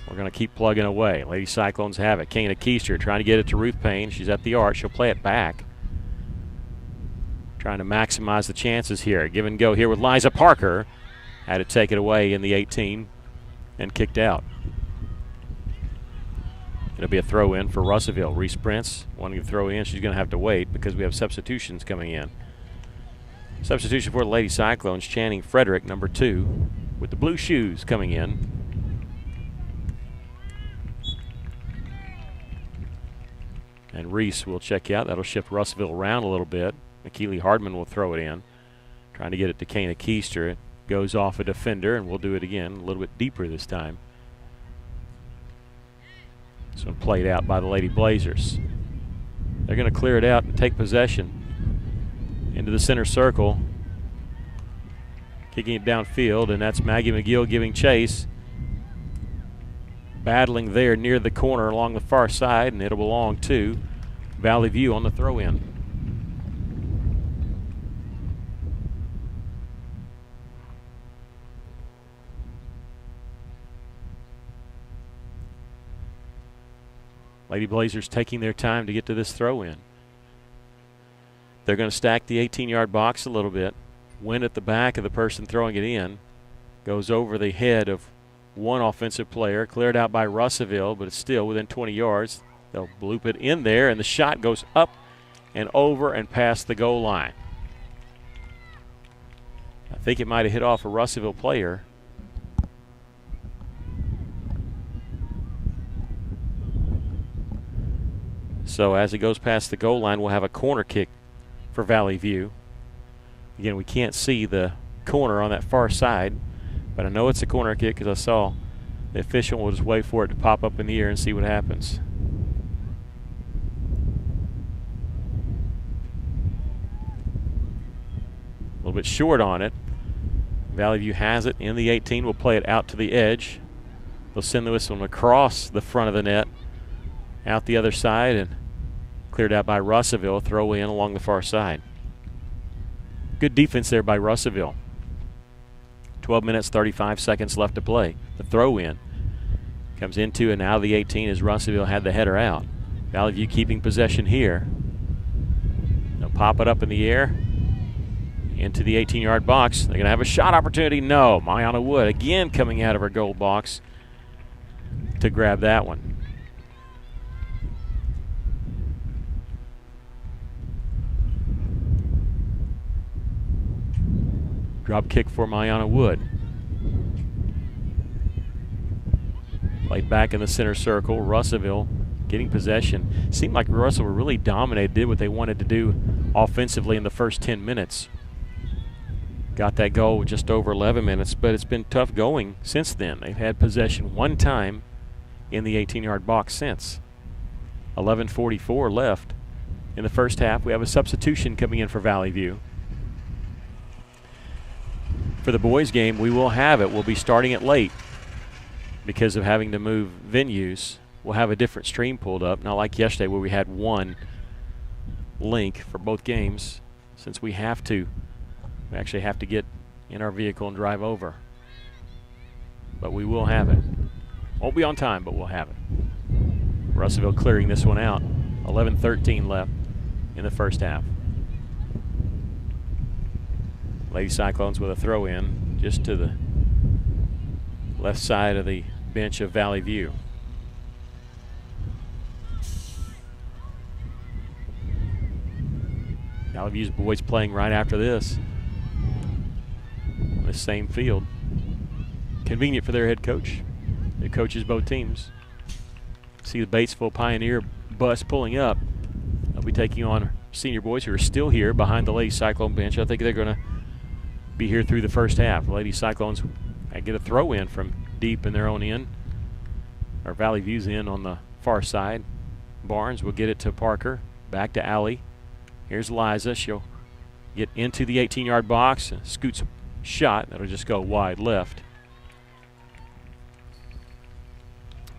we're going to keep plugging away. Lady Cyclones have it. Kana Keister trying to get it to Ruth Payne. She's at the arch. She'll play it back. Trying to maximize the chances here. Give and go here with Liza Parker. Had to take it away in the 18 and kicked out. It'll be a throw in for Russellville. Reese Prince wanting to throw in. She's going to have to wait because we have substitutions coming in. Substitution for the Lady Cyclones. Channing Frederick, number 2, with the blue shoes coming in. And Reese will check out. That'll shift Russellville around a little bit. McKeely Hardman will throw it in. Trying to get it to Kana Keister. It goes off a defender, and we'll do it again a little bit deeper this time. This one played out by the Lady Blazers. They're going to clear it out and take possession into the center circle. Kicking it downfield, and that's Maggie McGill giving chase. Battling there near the corner along the far side, and it'll belong to Valley View on the throw-in. Lady Blazers taking their time to get to this throw-in. They're going to stack the 18-yard box a little bit. Win at the back of the person throwing it in. Goes over the head of one offensive player. Cleared out by Russellville, but it's still within 20 yards. They'll bloop it in there, and the shot goes up and over and past the goal line. I think it might have hit off a Russellville player. So as it goes past the goal line, we'll have a corner kick for Valley View. Again, we can't see the corner on that far side, but I know it's a corner kick because I saw the official will just wait for it to pop up in the air and see what happens. A little bit short on it. Valley View has it in the 18. We'll play it out to the edge. They'll send this one across the front of the net, out the other side, and cleared out by Russellville. Throw in along the far side. Good defense there by Russellville. 12 minutes, 35 seconds left to play. The throw in comes into and out of the 18 as Russellville had the header out. Valley View keeping possession here. They'll pop it up in the air into the 18-yard box. They're going to have a shot opportunity. No. Mayana Wood again coming out of her goal box to grab that one. Drop kick for Mayana Wood. Played back in the center circle. Russellville getting possession. Seemed like Russell really dominated, did what they wanted to do offensively in the first 10 minutes. Got that goal with just over 11 minutes, but it's been tough going since then. They've had possession one time in the 18-yard box since. 11:44 left in the first half. We have a substitution coming in for Valley View. For the boys game, we will have it. We'll be starting it late because of having to move venues. We'll have a different stream pulled up, not like yesterday where we had one link for both games, since we actually have to get in our vehicle and drive over. But we will have it. Won't be on time, but we'll have it. Russellville clearing this one out. 11:13 left in the first half. Lady Cyclones with a throw in just to the left side of the bench of Valley View. Valley View's boys playing right after this on the same field. Convenient for their head coach. It coaches both teams. See the Batesville Pioneer bus pulling up. They'll be taking on senior boys who are still here behind the Lady Cyclone bench. I think they're going to be here through the first half. The Lady Cyclones get a throw in from deep in their own end. Our Valley View's in on the far side. Barnes will get it to Parker. Back to Allie. Here's Liza. She'll get into the 18-yard box and scoots a shot. That'll just go wide left.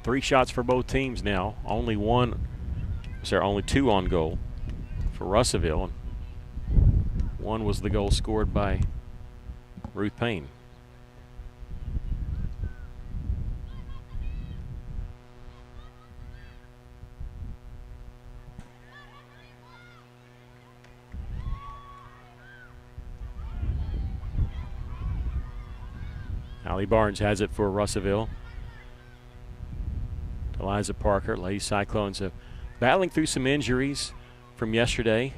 3 shots for both teams now. Only two on goal for Russellville. One was the goal scored by Ruth Payne. Allie Barnes has it for Russellville. Eliza Parker. Lady Cyclones are battling through some injuries from yesterday.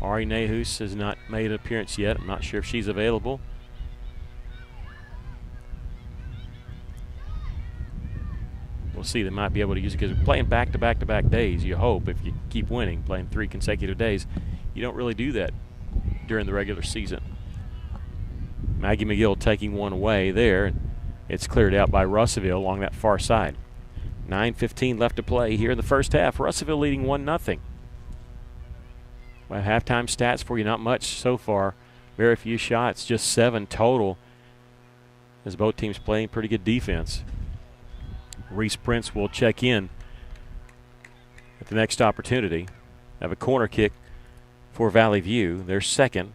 Ari Nehus has not made an appearance yet. I'm not sure if she's available. We'll see. They might be able to use it because we're playing back-to-back-to-back days. You hope if you keep winning, playing 3 consecutive days. You don't really do that during the regular season. Maggie McGill taking one away there. It's cleared out by Russellville along that far side. 9:15 left to play here in the first half. Russellville leading 1-0. Well, halftime stats for you, not much so far. Very few shots, just 7 total, as both teams playing pretty good defense. Reese Prince will check in at the next opportunity. Have a corner kick for Valley View, their second.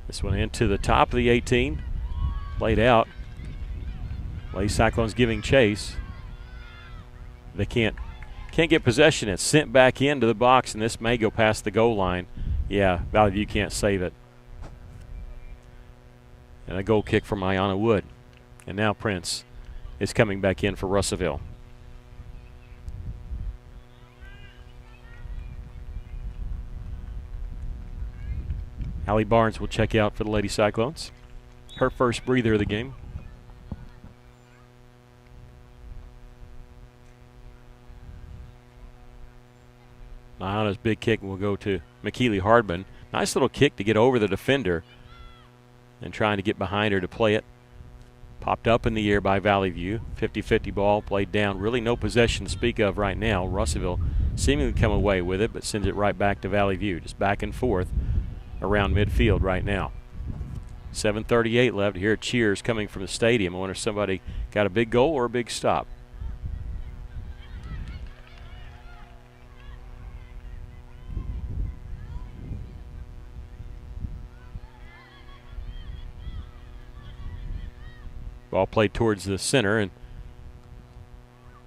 This one into the top of the 18. Played out. Lady Cyclones giving chase. They can't get possession. It's sent back into the box, and this may go past the goal line. Yeah, Valley View can't save it. And a goal kick from Ayanna Wood. And now Prince is coming back in for Russellville. Allie Barnes will check out for the Lady Cyclones. Her first breather of the game. Ayanna's big kick will go to McKeely Hardman. Nice little kick to get over the defender and trying to get behind her to play it. Popped up in the air by Valley View. 50-50 ball played down. Really no possession to speak of right now. Russellville seemingly come away with it, but sends it right back to Valley View. Just back and forth around midfield right now. 7:38 left. Here cheers coming from the stadium. I wonder if somebody got a big goal or a big stop. Ball played towards the center, and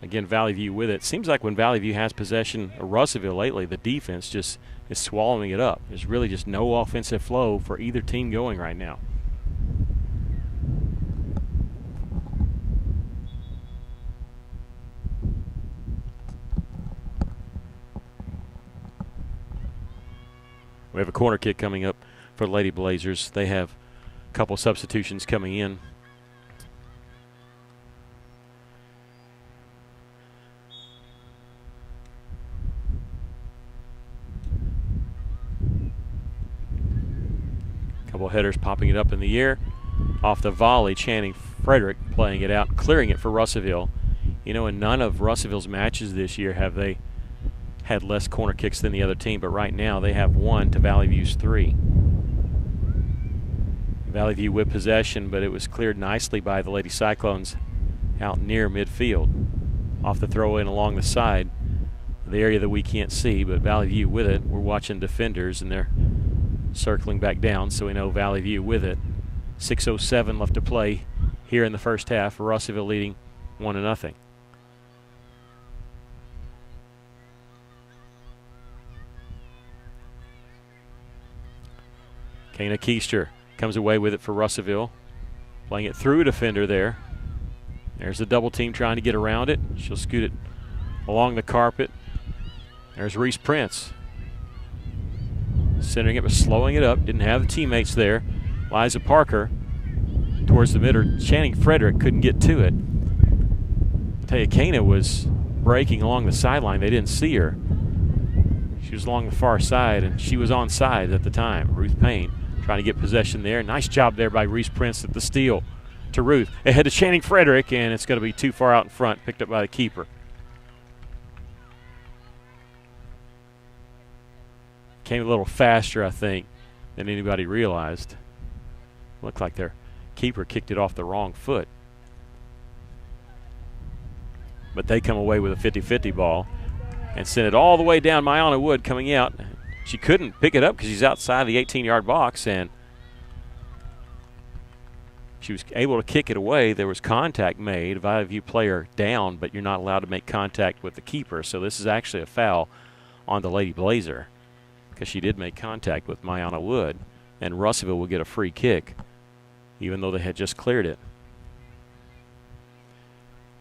again Valley View with it. Seems like when Valley View has possession of Russellville lately, the defense just is swallowing it up. There's really just no offensive flow for either team going right now. We have a corner kick coming up for the Lady Blazers. They have a couple substitutions coming in. Couple headers popping it up in the air. Off the volley, Channing Frederick playing it out, clearing it for Russellville. You know, in none of Russellville's matches this year have they had less corner kicks than the other team, but right now they have 1 to Valley View's 3. Valley View with possession, but it was cleared nicely by the Lady Cyclones out near midfield. Off the throw in along the side, the area that we can't see, but Valley View with it. We're watching defenders, and they're circling back down, so we know Valley View with it. 6:07 left to play here in the first half. Russellville leading 1-0. Kana Keister comes away with it for Russellville. Playing it through a defender there. There's the double team trying to get around it. She'll scoot it along the carpet. There's Reese Prince. Centering it but slowing it up. Didn't have the teammates there. Liza Parker towards the middle. Channing Frederick couldn't get to it. I tell you, Kana was breaking along the sideline. They didn't see her. She was along the far side, and she was onside at the time. Ruth Payne trying to get possession there. Nice job there by Reese Prince at the steal to Ruth. Ahead to Channing Frederick, and it's going to be too far out in front, picked up by the keeper. Came a little faster, I think, than anybody realized. Looked like their keeper kicked it off the wrong foot. But they come away with a 50-50 ball and send it all the way down. Mayana Wood coming out. She couldn't pick it up because she's outside the 18-yard box, and she was able to kick it away. There was contact made. Valley View player down, but you're not allowed to make contact with the keeper. So this is actually a foul on the Lady Blazer because she did make contact with Mayana Wood, and Russellville will get a free kick even though they had just cleared it.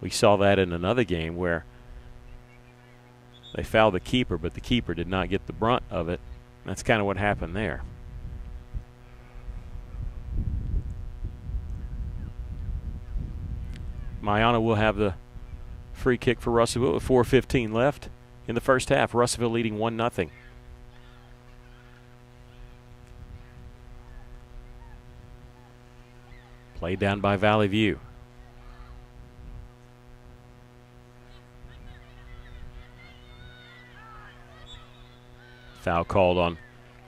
We saw that in another game where they fouled the keeper, but the keeper did not get the brunt of it. That's kind of what happened there. Mayana will have the free kick for Russellville with 4:15 left in the first half. Russellville leading 1-0. Played down by Valley View. Foul called on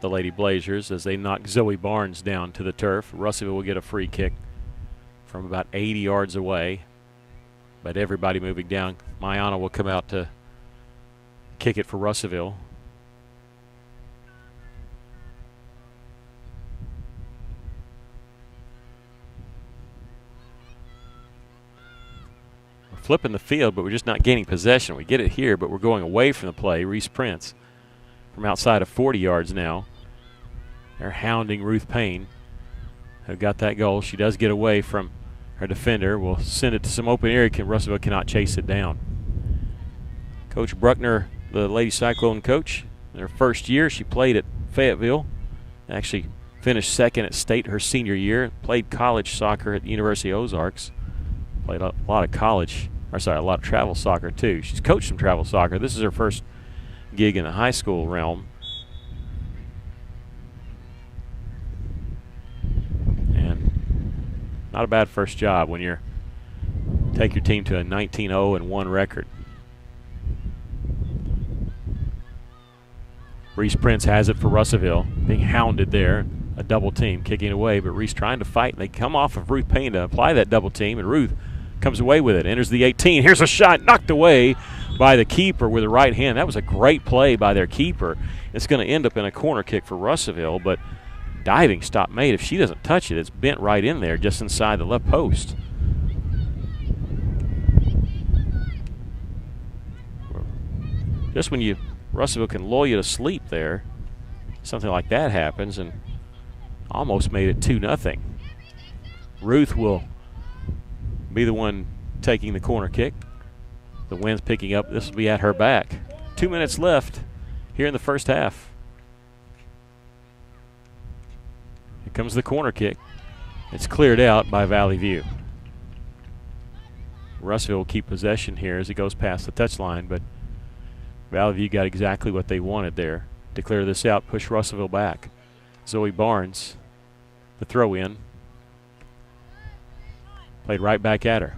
the Lady Blazers as they knock Zoe Barnes down to the turf. Russellville will get a free kick from about 80 yards away. But everybody moving down. Mayana will come out to kick it for Russellville. We're flipping the field, but we're just not gaining possession. We get it here, but we're going away from the play. Reese Prince from outside of 40 yards now. They're hounding Ruth Payne, who got that goal. She does get away from her defender. Will send it to some open area. Russellville cannot chase it down. Coach Bruckner, the Lady Cyclone coach, in her first year, she played at Fayetteville. Actually finished second at state her senior year. Played college soccer at the University of Ozarks. Played a lot of a lot of travel soccer too. She's coached some travel soccer. This is her first gig in the high school realm. And not a bad first job when you take your team to a 19-0-1 record. Reese Prince has it for Russellville, being hounded there. A double team kicking away, but Reese trying to fight. They come off of Ruth Payne to apply that double team, and Ruth comes away with it. Enters the 18. Here's a shot knocked away by the keeper with the right hand. That was a great play by their keeper. It's going to end up in a corner kick for Russellville, but diving stop made. If she doesn't touch it, it's bent right in there just inside the left post. Just when Russellville can lull you to sleep there, something like that happens, and almost made it 2-0. Ruth will be the one taking the corner kick. The wind's picking up. This will be at her back. 2 minutes left here in the first half. comes the corner kick. It's cleared out by Valley View. Russellville will keep possession here as it goes past the touchline, but Valley View got exactly what they wanted there to clear this out, push Russellville back. Zoe Barnes, the throw in, played right back at her.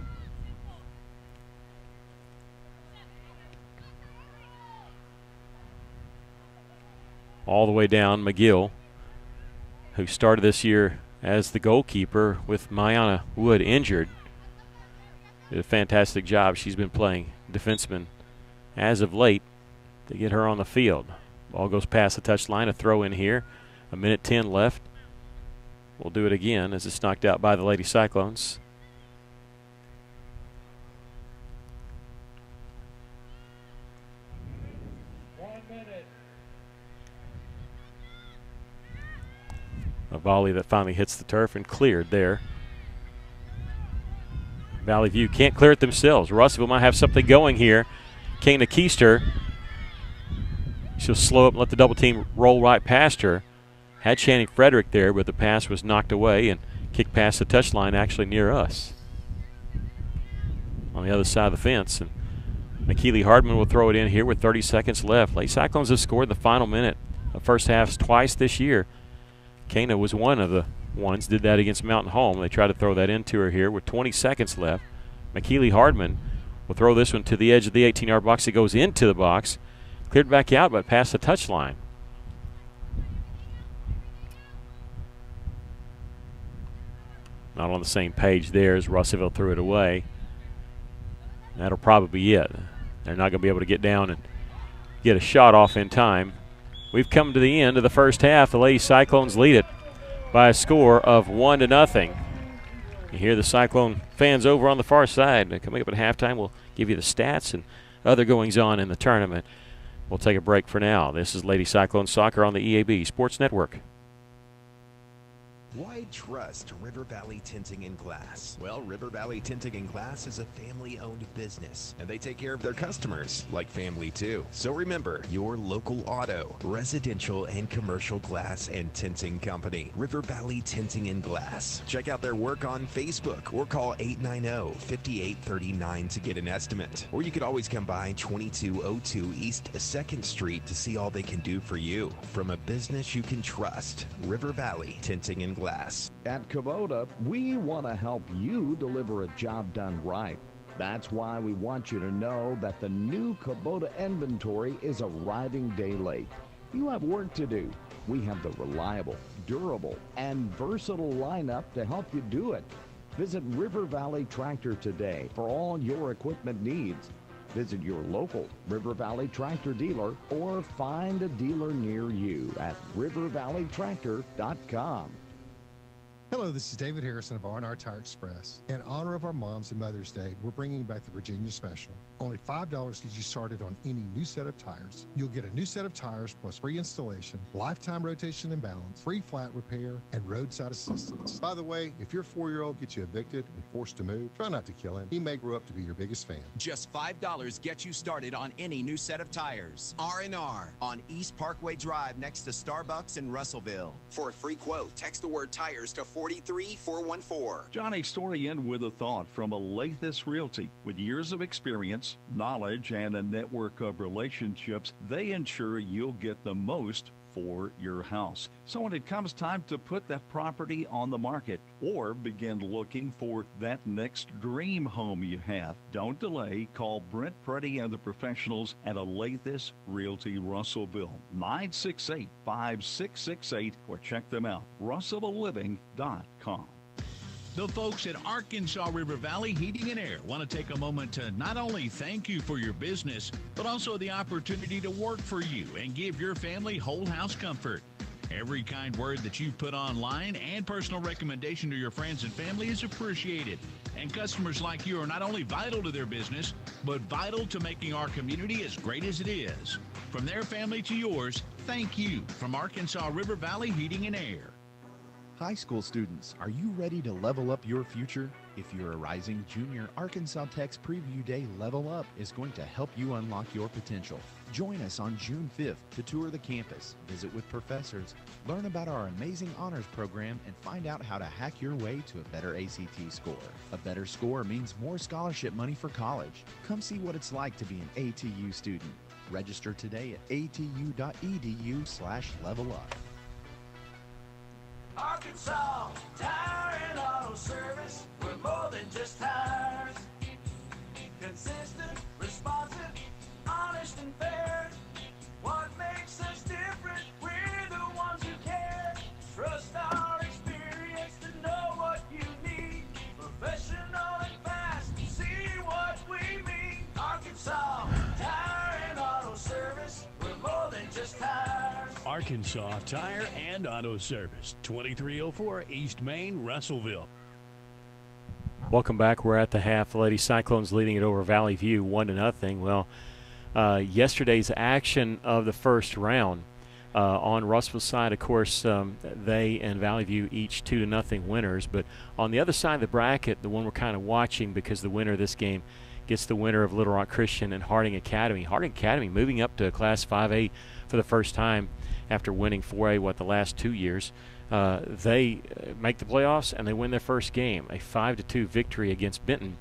All the way down, McGill, who started this year as the goalkeeper with Mayana Wood injured. Did a fantastic job. She's been playing defenseman as of late to get her on the field. Ball goes past the touchline, a throw in here. 1:10 left. We'll do it again as it's knocked out by the Lady Cyclones. A volley that finally hits the turf and cleared there. Valley View can't clear it themselves. Russellville might have something going here. Kana Keister, she'll slow up and let the double team roll right past her. Had Channing Frederick there, but the pass was knocked away and kicked past the touchline actually near us. On the other side of the fence. And McKeely Hardman will throw it in here with 30 seconds left. Lady Cyclones have scored in the final minute of first halves twice this year. Kana was one of the ones, did that against Mountain Home. They tried to throw that into her here with 20 seconds left. McKeely Hardman will throw this one to the edge of the 18-yard box. It goes into the box. Cleared back out, but past the touchline. Not on the same page there as Russellville threw it away. That'll probably be it. They're not going to be able to get down and get a shot off in time. We've come to the end of the first half. The Lady Cyclones lead it by a score of 1-0. You hear the Cyclone fans over on the far side. Coming up at halftime, we'll give you the stats and other goings-on in the tournament. We'll take a break for now. This is Lady Cyclone Soccer on the EAB Sports Network. Why trust River Valley Tinting and Glass? Well, River Valley Tinting and Glass is a family-owned business, and they take care of their customers like family too. So remember, your local auto, residential, and commercial glass and tinting company, River Valley Tinting and Glass. Check out their work on Facebook or call 890-5839 to get an estimate. Or you could always come by 2202 East 2nd Street to see all they can do for you. From a business you can trust, River Valley Tinting and Glass. At Kubota, we want to help you deliver a job done right. That's why we want you to know that the new Kubota inventory is arriving day late. You have work to do. We have the reliable, durable, and versatile lineup to help you do it. Visit River Valley Tractor today for all your equipment needs. Visit your local River Valley Tractor dealer or find a dealer near you at rivervalleytractor.com. Hello, this is David Harrison of R&R Tire Express. In honor of our moms and Mother's Day, we're bringing back the Virginia Special. Only $5 gets you started on any new set of tires. You'll get a new set of tires plus free installation, lifetime rotation and balance, free flat repair, and roadside assistance. By the way, if your 4-year-old gets you evicted and forced to move, try not to kill him. He may grow up to be your biggest fan. Just $5 gets you started on any new set of tires. R&R on East Parkway Drive next to Starbucks in Russellville. For a free quote, text the word tires to 43414. Johnny Storian with a thought from Alathus Realty. With years of experience, knowledge, and a network of relationships, they ensure you'll get the most for your house. So when it comes time to put that property on the market or begin looking for that next dream home you have, don't delay. Call Brent Preddy and the professionals at Alathus Realty Russellville, 968-5668, or check them out, russellvilleliving.com. The folks at Arkansas River Valley Heating and Air want to take a moment to not only thank you for your business, but also the opportunity to work for you and give your family whole house comfort. Every kind word that you put online and personal recommendation to your friends and family is appreciated. And customers like you are not only vital to their business, but vital to making our community as great as it is. From their family to yours, thank you from Arkansas River Valley Heating and Air. High school students, are you ready to level up your future? If you're a rising junior, Arkansas Tech's Preview Day Level Up is going to help you unlock your potential. Join us on June 5th to tour the campus, visit with professors, learn about our amazing honors program, and find out how to hack your way to a better ACT score. A better score means more scholarship money for college. Come see what it's like to be an ATU student. Register today at atu.edu/levelup. Arkansas Tire and Auto Service. We're more than just tires. Consistent, responsive, honest and fair. What makes us different? We're the ones who care. Trust our experience to know what you need. Professional and fast. See what we mean. Arkansas Tire and Auto Service. We're more than just tires. Arkansas Tire and Auto Service, 2304 East Main, Russellville. Welcome back. We're at the half. The Lady Cyclones leading it over Valley View 1-0. Well, yesterday's action of the first round on Russellville's side, of course, they and Valley View each 2-0 winners. But on the other side of the bracket, the one we're kind of watching because the winner of this game gets the winner of Little Rock Christian and Harding Academy. Harding Academy moving up to Class 5A for the first time after winning 4A, the last 2 years. They make the playoffs and they win their first game, a 5-2 victory against Benton.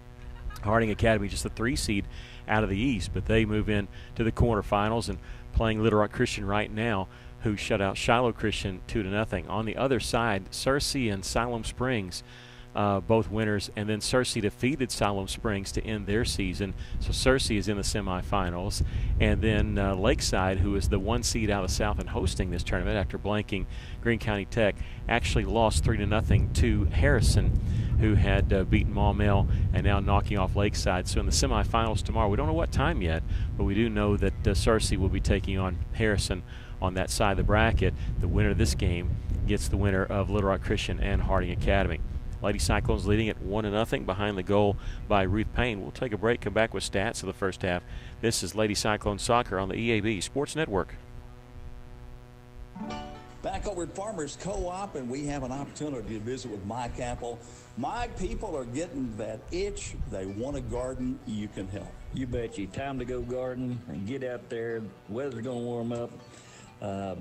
Harding Academy just the 3 seed out of the East, but they move in to the quarterfinals and playing Little Rock Christian right now, who shut out Shiloh Christian 2-0. On the other side, Searcy and Siloam Springs, both winners, and then Searcy defeated Siloam Springs to end their season. So Searcy is in the semifinals, and then Lakeside, who is the 1 seed out of the South and hosting this tournament after blanking Greene County Tech, actually lost 3-0 to Harrison, who had beaten Maumelle and now knocking off Lakeside. So in the semifinals tomorrow, we don't know what time yet, but we do know that Searcy will be taking on Harrison on that side of the bracket. The winner of this game gets the winner of Little Rock Christian and Harding Academy. Lady Cyclones leading at 1-0 behind the goal by Ruth Payne. We'll take a break, come back with stats of the first half. This is Lady Cyclone Soccer on the EAB Sports Network. Back over at Farmers Co-op, and we have an opportunity to visit with Mike Apple. My people are getting that itch. They want a garden. You can help. You bet you. Time to go garden and get out there. The weather's going to warm up.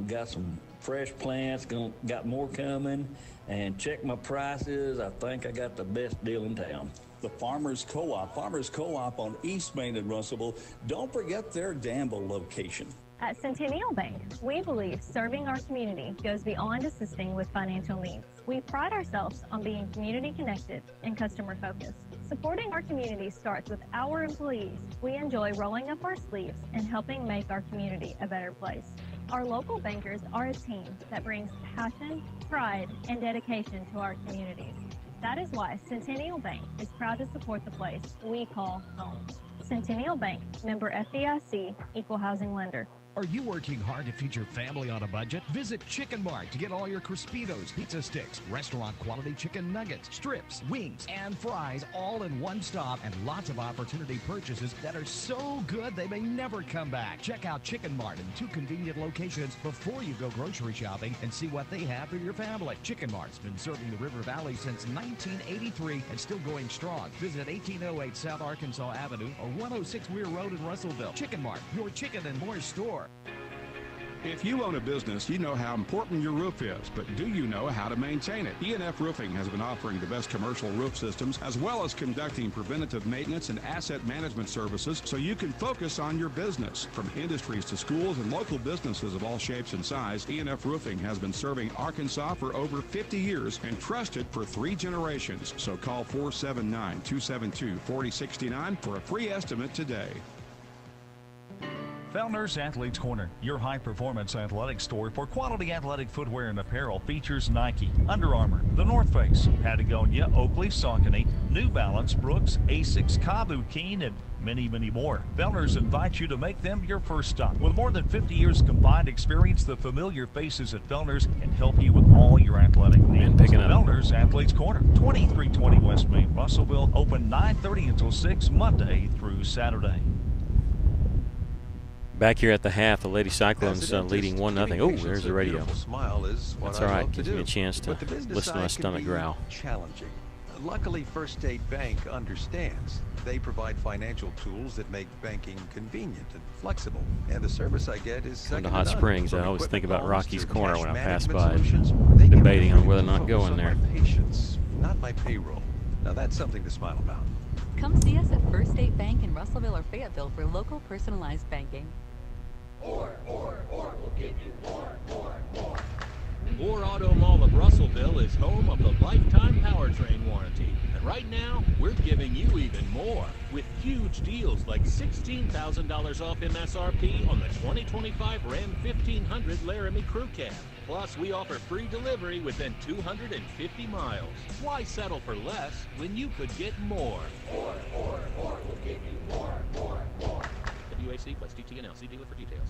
Got some fresh plants. Got more coming. And check my prices. I think I got the best deal in town. The Farmers Co-op on East Main in Russellville. Don't forget their Danville location. At Centennial Bank, we believe serving our community goes beyond assisting with financial needs. We pride ourselves on being community connected and customer focused. Supporting our community starts with our employees. We enjoy rolling up our sleeves and helping make our community a better place. Our local bankers are a team that brings passion, pride, and dedication to our communities. That is why Centennial Bank is proud to support the place we call home. Centennial Bank, member FDIC, equal housing lender. Are you working hard to feed your family on a budget? Visit Chicken Mart to get all your Crispitos, pizza sticks, restaurant quality chicken nuggets, strips, wings, and fries all in one stop, and lots of opportunity purchases that are so good they may never come back. Check out Chicken Mart in 2 convenient locations before you go grocery shopping and see what they have for your family. Chicken Mart's been serving the River Valley since 1983 and still going strong. Visit 1808 South Arkansas Avenue or 106 Weir Road in Russellville. Chicken Mart, your chicken and more store. If you own a business, you know how important your roof is, but do you know how to maintain it? E&F Roofing has been offering the best commercial roof systems as well as conducting preventative maintenance and asset management services so you can focus on your business. From industries to schools and local businesses of all shapes and size, E&F Roofing has been serving Arkansas for over 50 years and trusted for 3 generations. So call 479-272-4069 for a free estimate today. Fellner's Athletes Corner, your high-performance athletic store for quality athletic footwear and apparel, features Nike, Under Armour, The North Face, Patagonia, Oakley, Saucony, New Balance, Brooks, Asics, Kabu, Keen, and many, many more. Fellner's invites you to make them your first stop. With more than 50 years combined experience, the familiar faces at Fellner's can help you with all your athletic needs. Fellner's Athletes Corner, 2320 West Main, Russellville, open 9:30 until 6 Monday through Saturday. Back here at the half, the Lady Cyclones leading 1-0. Oh, there's the radio. Smile is what That's all right. I love Gives to me a do. chance to But the business listen to my side can stomach be growl. challenging. Luckily, First State Bank understands. They provide financial tools that make banking convenient and flexible. And the service I get is Come second to to Hot none. Springs, I From always think equipment about loans Rocky's to Corner cash when I pass management by, solutions. They give me debating on freedom whether or to not focus going on there. My patients, not my payroll. Now that's something to smile about. Come see us at First State Bank in Russellville or Fayetteville for local personalized banking. Or will give you more. Or Auto Mall of Russellville is home of the lifetime powertrain warranty. And right now, we're giving you even more with huge deals like $16,000 off MSRP on the 2025 Ram 1500 Laramie Crew Cab. Plus, we offer free delivery within 250 miles. Why settle for less when you could get more? Or will give you more. WAC plus TTNL. See dealer for details.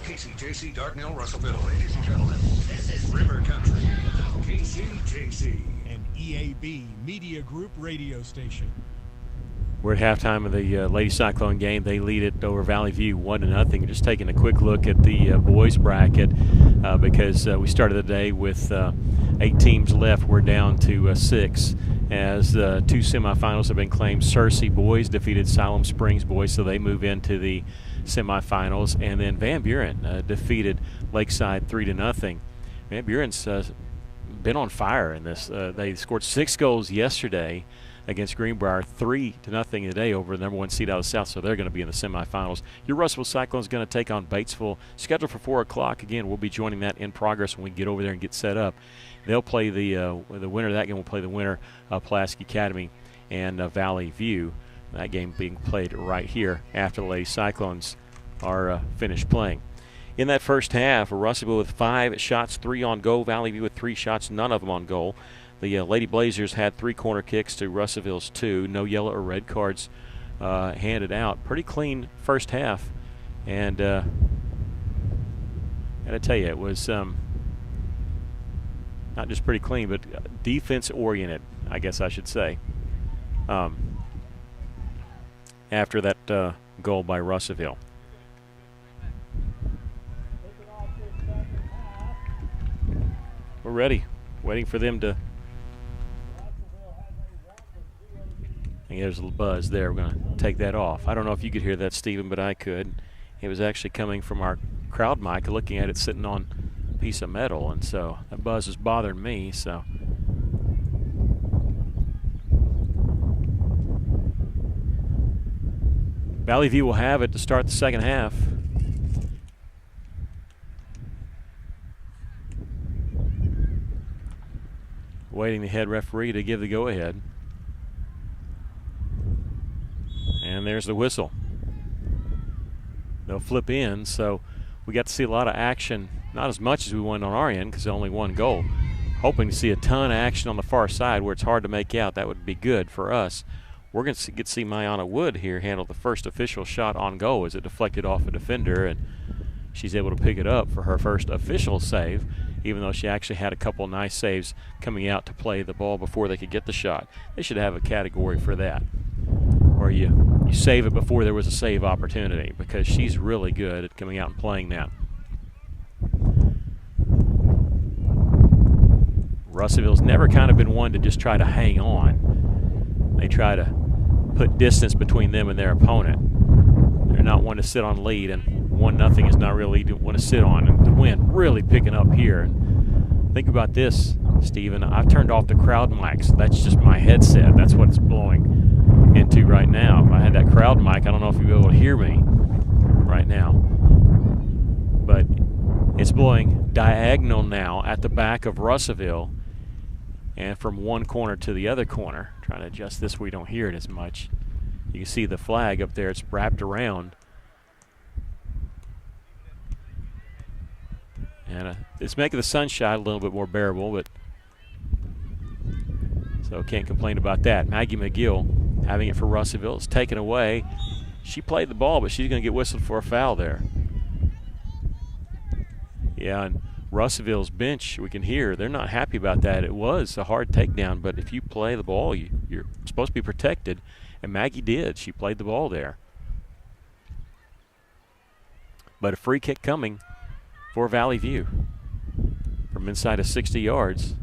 KCJC Dartnell, Russellville. Ladies and gentlemen, this is River Country. KCJC. An EAB Media Group radio station. We're at halftime of the Lady Cyclone game. They lead it over Valley View 1-0. Just taking a quick look at the boys bracket because we started the day with 8 teams left. We're down to 6 as 2 semifinals have been claimed. Searcy boys defeated Siloam Springs boys, so they move into the semifinals. And then Van Buren defeated Lakeside 3-0. Van Buren's been on fire in this. They scored 6 goals yesterday against Greenbrier, 3-0 today over the #1 seed out of the South, so they're going to be in the semifinals. Your Russellville Cyclones going to take on Batesville, scheduled for 4 o'clock. Again, we'll be joining that in progress when we get over there and get set up. They'll play the winner of that game will play the winner of Pulaski Academy and Valley View. That game being played right here after the Lady Cyclones are finished playing. In that first half, Russellville with 5 shots, 3 on goal. Valley View with 3 shots, none of them on goal. The Lady Blazers had 3 corner kicks to Russellville's 2. No yellow or red cards handed out. Pretty clean first half. And I got to tell you, it was not just pretty clean, but defense-oriented, I guess I should say, after that goal by Russellville. We're ready, waiting for them to. And there's a little buzz there. We're going to take that off. I don't know if you could hear that, Stephen, but I could. It was actually coming from our crowd mic, looking at it sitting on a piece of metal, and so that buzz is bothering me. So Valley View will have it to start the second half. Waiting the head referee to give the go-ahead. And there's the whistle. They'll flip in, so we got to see a lot of action, not as much as we wanted on our end because only 1 goal. Hoping to see a ton of action on the far side where it's hard to make out. That would be good for us. We're going to get to see Mayana Wood here handle the first official shot on goal as it deflected off a defender, and she's able to pick it up for her first official save, even though she actually had a couple nice saves coming out to play the ball before they could get the shot. They should have a category for that, where you save it before there was a save opportunity, because she's really good at coming out and playing that. Russellville's never kind of been one to just try to hang on. They try to put distance between them and their opponent. They're not one to sit on lead, and 1-0 is not really one to sit on. And the wind really picking up here. And think about this, Stephen. I've turned off the crowd mics. That's just my headset. That's what it's blowing into right now. If I had that crowd mic, I don't know if you'd be able to hear me right now. But it's blowing diagonal now at the back of Russellville and from one corner to the other corner. Trying to adjust this where you don't hear it as much. You can see the flag up there. It's wrapped around. And it's making the sunshine a little bit more bearable, but so can't complain about that. Maggie McGill having it for Russellville. It's taken away. She played the ball, but she's going to get whistled for a foul there. Yeah, and Russellville's bench, we can hear, they're not happy about that. It was a hard takedown, but if you play the ball, you're supposed to be protected, and Maggie did. She played the ball there. But a free kick coming for Valley View from inside of 60 yards.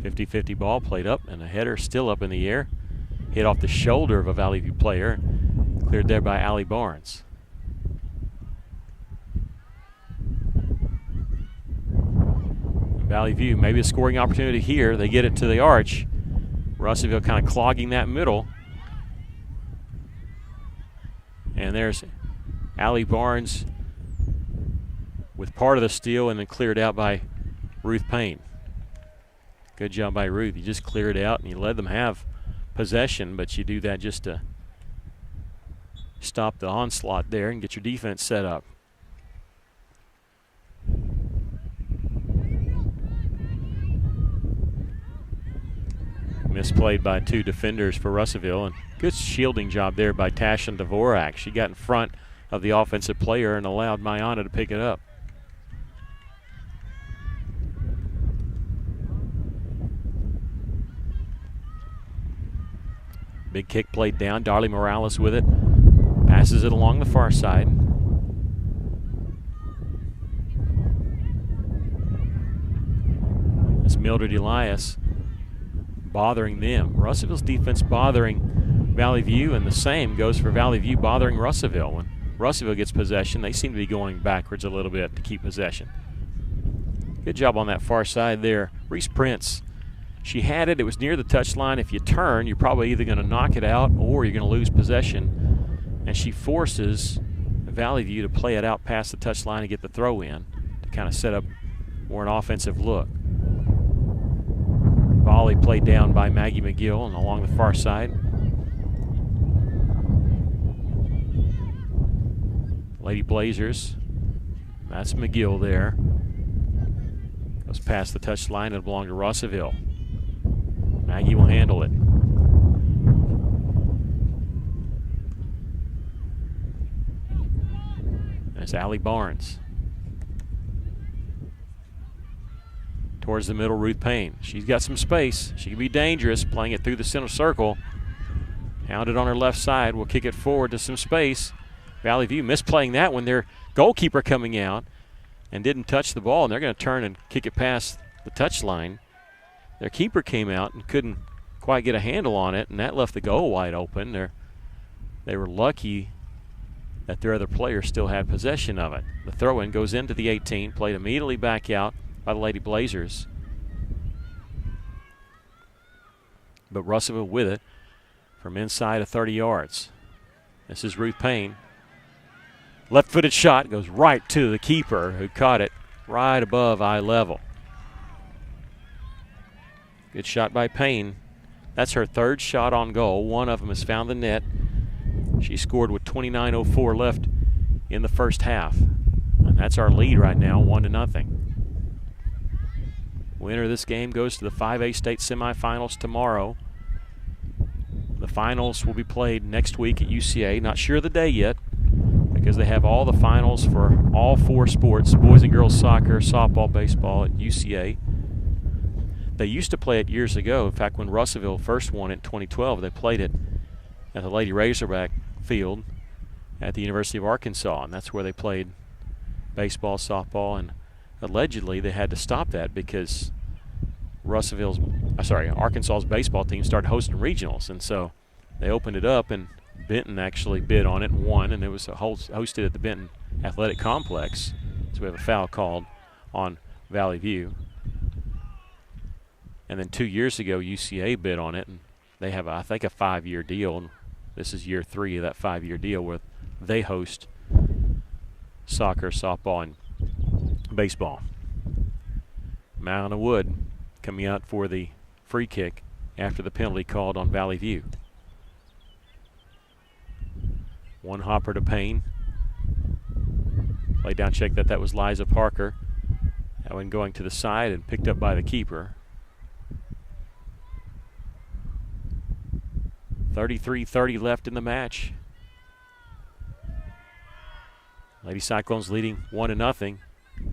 50-50 ball played up, and a header still up in the air. Hit off the shoulder of a Valley View player. Cleared there by Allie Barnes. Valley View, maybe a scoring opportunity here. They get it to the arch. Russellville kind of clogging that middle. And there's Allie Barnes with part of the steal and then cleared out by Ruth Payne. Good job by Ruth. You just clear it out and you let them have possession, but you do that just to stop the onslaught there and get your defense set up. Misplayed by two defenders for Russellville, and good shielding job there by Tashin Dvorak. She got in front of the offensive player and allowed Mayana to pick it up. Big kick played down. Darley Morales with it. Passes it along the far side. It's Mildred Elias bothering them. Russellville's defense bothering Valley View, and the same goes for Valley View bothering Russellville. When Russellville gets possession, they seem to be going backwards a little bit to keep possession. Good job on that far side there. Reese Prince, she had it. It was near the touchline. If you turn, you're probably either going to knock it out or you're going to lose possession. And she forces Valley View to play it out past the touchline and get the throw in to kind of set up more an offensive look. Volley played down by Maggie McGill and along the far side. Lady Blazers, that's McGill there. Goes past the touchline and belong to Russellville. Maggie will handle it. There's Allie Barnes. Towards the middle, Ruth Payne. She's got some space. She can be dangerous, playing it through the center circle. Hounded on her left side. Will kick it forward to some space. Valley View misplaying that when their goalkeeper coming out and didn't touch the ball, and they're going to turn and kick it past the touchline. Their keeper came out and couldn't quite get a handle on it, and that left the goal wide open. They were lucky that their other player still had possession of it. The throw-in goes into the 18, played immediately back out by the Lady Blazers. But Russellville with it from inside of 30 yards. This is Ruth Payne. Left-footed shot goes right to the keeper, who caught it right above eye level. Good shot by Payne. That's her third shot on goal. One of them has found the net. She scored with 29:04 left in the first half. And that's our lead right now, 1-0. Winner of this game goes to the 5A state semifinals tomorrow. The finals will be played next week at UCA. Not sure of the day yet, because they have all the finals for all four sports, boys and girls soccer, softball, baseball at UCA. They used to play it years ago. In fact, when Russellville first won it in 2012, they played it at the Lady Razorback field at the University of Arkansas, and that's where they played baseball, softball, and allegedly they had to stop that because Arkansas's baseball team started hosting regionals, and so they opened it up, and Benton actually bid on it and won, and it was hosted at the Benton Athletic Complex. So we have a foul called on Valley View. And then 2 years ago, UCA bid on it, and they have, I think, a 5-year deal. And this is year 3 of that 5-year deal where they host soccer, softball, and baseball. Mound of Wood coming out for the free kick after the penalty called on Valley View. One hopper to Payne. Lay down check that was Liza Parker. That one going to the side and picked up by the keeper. 33-30 left in the match. Lady Cyclones leading 1-0.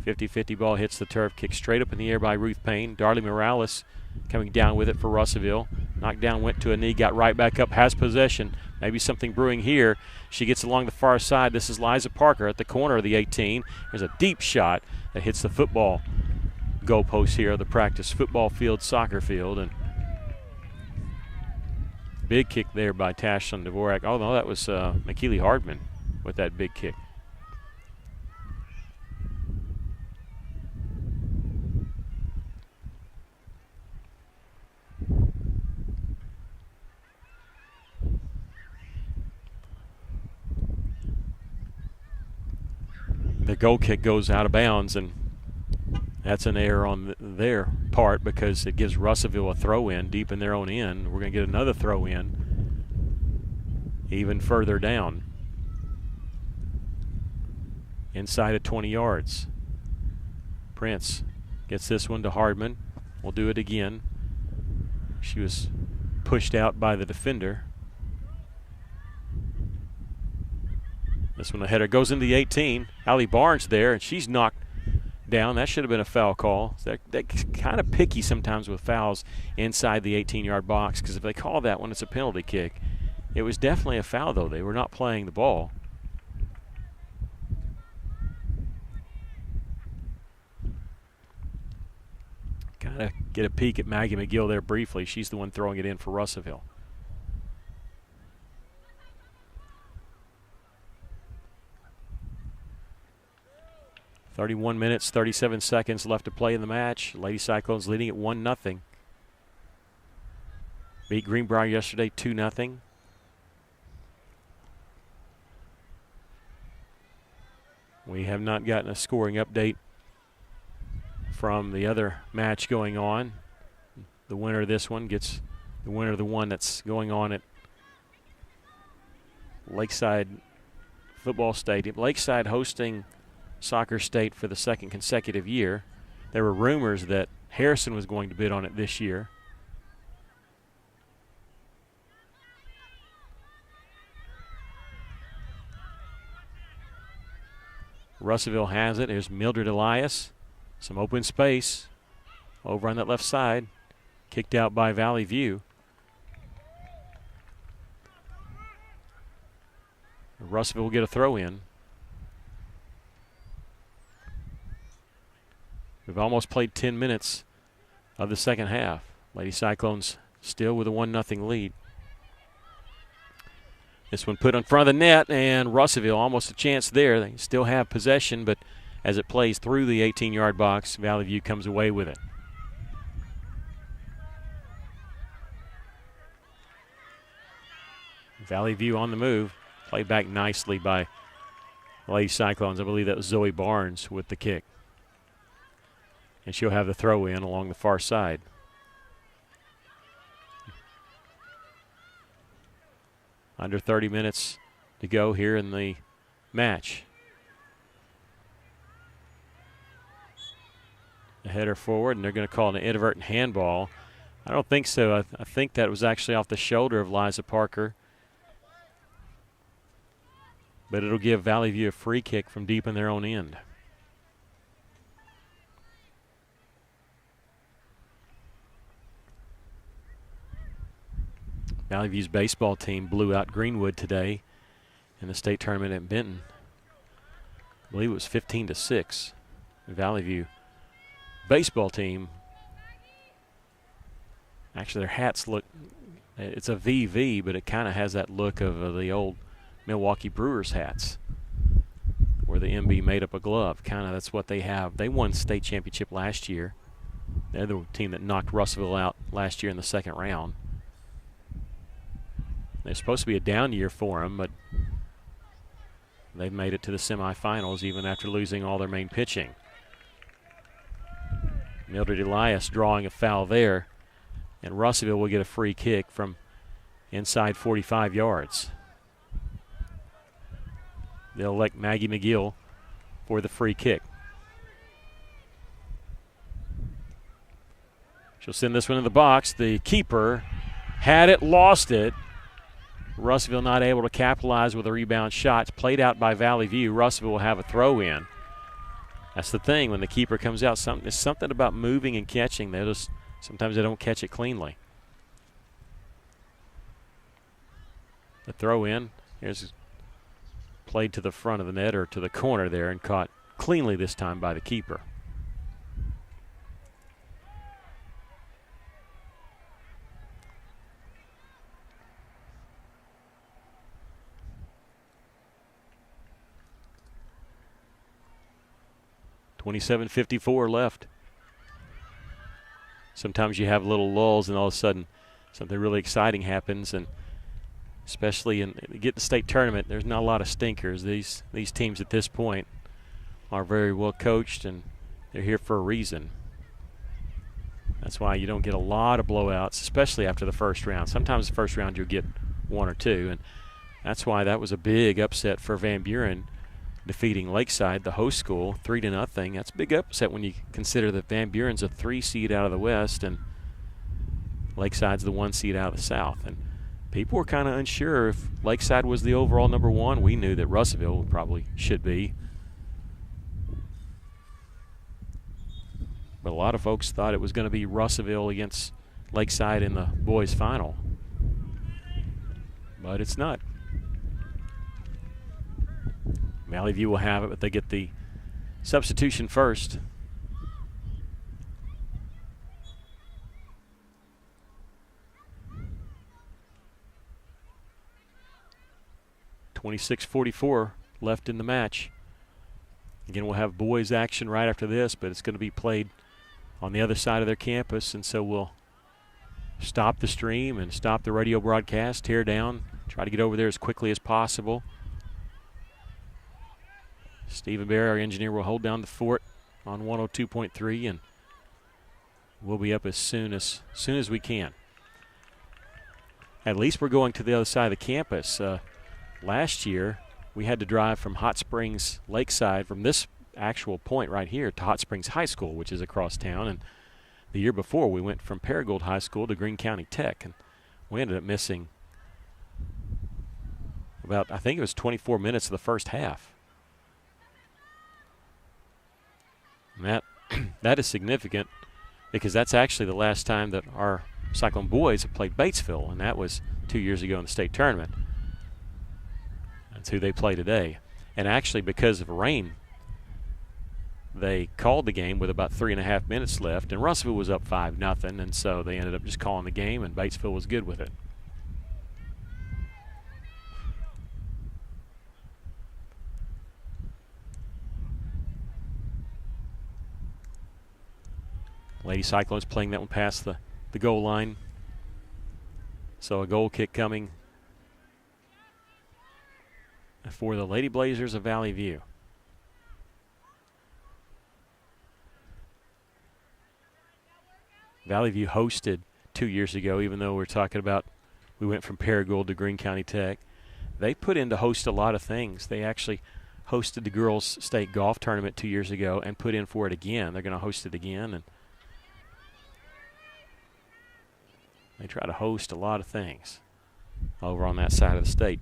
50-50 ball hits the turf, kicked straight up in the air by Ruth Payne. Darley Morales coming down with it for Russellville. Knocked down, went to a knee, got right back up, has possession. Maybe something brewing here. She gets along the far side. This is Liza Parker at the corner of the 18. There's a deep shot that hits the football goalposts here, the practice football field, soccer field, and big kick there by Tashlin Dvorak. Oh, no, that was McKeely Hardman with that big kick. The goal kick goes out of bounds, and that's an error on their part because it gives Russellville a throw-in deep in their own end. We're going to get another throw-in even further down inside of 20 yards. Prince gets this one to Hardman. We'll do it again. She was pushed out by the defender. This one, the header goes into the 18. Allie Barnes there, and she's knocked down. That should have been a foul call. They're kind of picky sometimes with fouls inside the 18-yard box, because if they call that one, it's a penalty kick. It was definitely a foul, though. They were not playing the ball. Kind of get a peek at Maggie McGill there briefly. She's the one throwing it in for Russellville. .31 minutes, 37 seconds left to play in the match. Lady Cyclones leading at 1-0. Beat Greenbrier yesterday 2-0. We have not gotten a scoring update from the other match going on. The winner of this one gets the winner of the one that's going on at Lakeside Football Stadium. Lakeside hosting Soccer State for the second consecutive year. There were rumors that Harrison was going to bid on it this year. Russellville has it. Here's Mildred Elias. Some open space over on that left side. Kicked out by Valley View. Russellville will get a throw in. We've almost played 10 minutes of the second half. Lady Cyclones still with a 1-0 lead. This one put in front of the net, and Russellville almost a chance there. They still have possession, but as it plays through the 18-yard box, Valley View comes away with it. Valley View on the move. Played back nicely by Lady Cyclones. I believe that was Zoe Barnes with the kick. And she'll have the throw in along the far side. Under 30 minutes to go here in the match. The header forward, and they're going to call it an inadvertent handball. I don't think so. I think that was actually off the shoulder of Liza Parker. But it'll give Valley View a free kick from deep in their own end. Valley View's baseball team blew out Greenwood today in the state tournament at Benton. I believe it was 15-6. Valley View baseball team, actually their hats look, it's a VV, but it kind of has that look of the old Milwaukee Brewers hats where the MB made up a glove. Kind of that's what they have. They won state championship last year. They're the team that knocked Russellville out last year in the second round. It's supposed to be a down year for them, but they've made it to the semifinals even after losing all their main pitching. Mildred Elias drawing a foul there, and Russellville will get a free kick from inside 45 yards. They'll elect Maggie McGill for the free kick. She'll send this one in the box. The keeper had it, lost it. Russellville not able to capitalize with a rebound shot. It's played out by Valley View. Russellville will have a throw in. That's the thing when the keeper comes out. There's something about moving and catching. Sometimes they don't catch it cleanly. The throw in. Here's played to the front of the net or to the corner there and caught cleanly this time by the keeper. 27:54 left. Sometimes you have little lulls and all of a sudden something really exciting happens, and especially in get the state tournament, there's not a lot of stinkers. These teams at this point are very well coached, and they're here for a reason. That's why you don't get a lot of blowouts, especially after the first round. Sometimes the first round you'll get one or two, and that's why that was a big upset for Van Buren, defeating Lakeside, the host school, 3-0. That's a big upset when you consider that Van Buren's a 3 seed out of the West and Lakeside's the 1 seed out of the South. And people were kind of unsure if Lakeside was the overall number 1. We knew that Russellville probably should be. But a lot of folks thought it was going to be Russellville against Lakeside in the boys' final. But it's not. Valley View will have it, but they get the substitution first. .26:44 left in the match. Again, we'll have boys action right after this, but it's going to be played on the other side of their campus, and so we'll stop the stream and stop the radio broadcast, tear down, try to get over there as quickly as possible. Stephen Barry, our engineer, will hold down the fort on 102.3, and we'll be up as soon as we can. At least we're going to the other side of the campus. Last year, we had to drive from Hot Springs Lakeside, from this actual point right here, to Hot Springs High School, which is across town. And the year before, we went from Paragould High School to Greene County Tech, and we ended up missing about, I think it was 24 minutes of the first half. And that is significant because that's actually the last time that our Cyclone boys have played Batesville, and that was 2 years ago in the state tournament. That's who they play today. And actually, because of rain, they called the game with about 3.5 minutes left, and Russellville was up 5-0, and so they ended up just calling the game, and Batesville was good with it. Lady Cyclones playing that one past the goal line. So a goal kick coming for the Lady Blazers of Valley View. Valley View hosted 2 years ago, even though we're talking about we went from Paragould to Greene County Tech. They put in to host a lot of things. They actually hosted the girls' state golf tournament 2 years ago and put in for it again. They're going to host it again, and they try to host a lot of things over on that side of the state.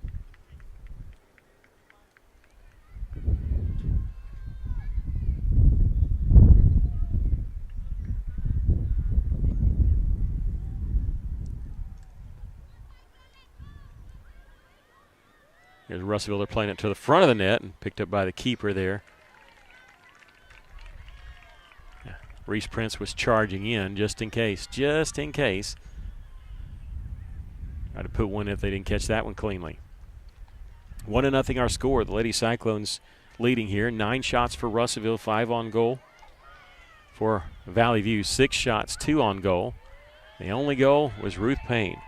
Here's Russellville. They're playing it to the front of the net and picked up by the keeper there. Yeah. Reese Prince was charging in just in case. Just in case. Tried to put one if they didn't catch that one cleanly. 1-0 our score. The Lady Cyclones leading here. 9 shots for Russellville, 5 on goal. For Valley View, 6 shots, 2 on goal. The only goal was Ruth Payne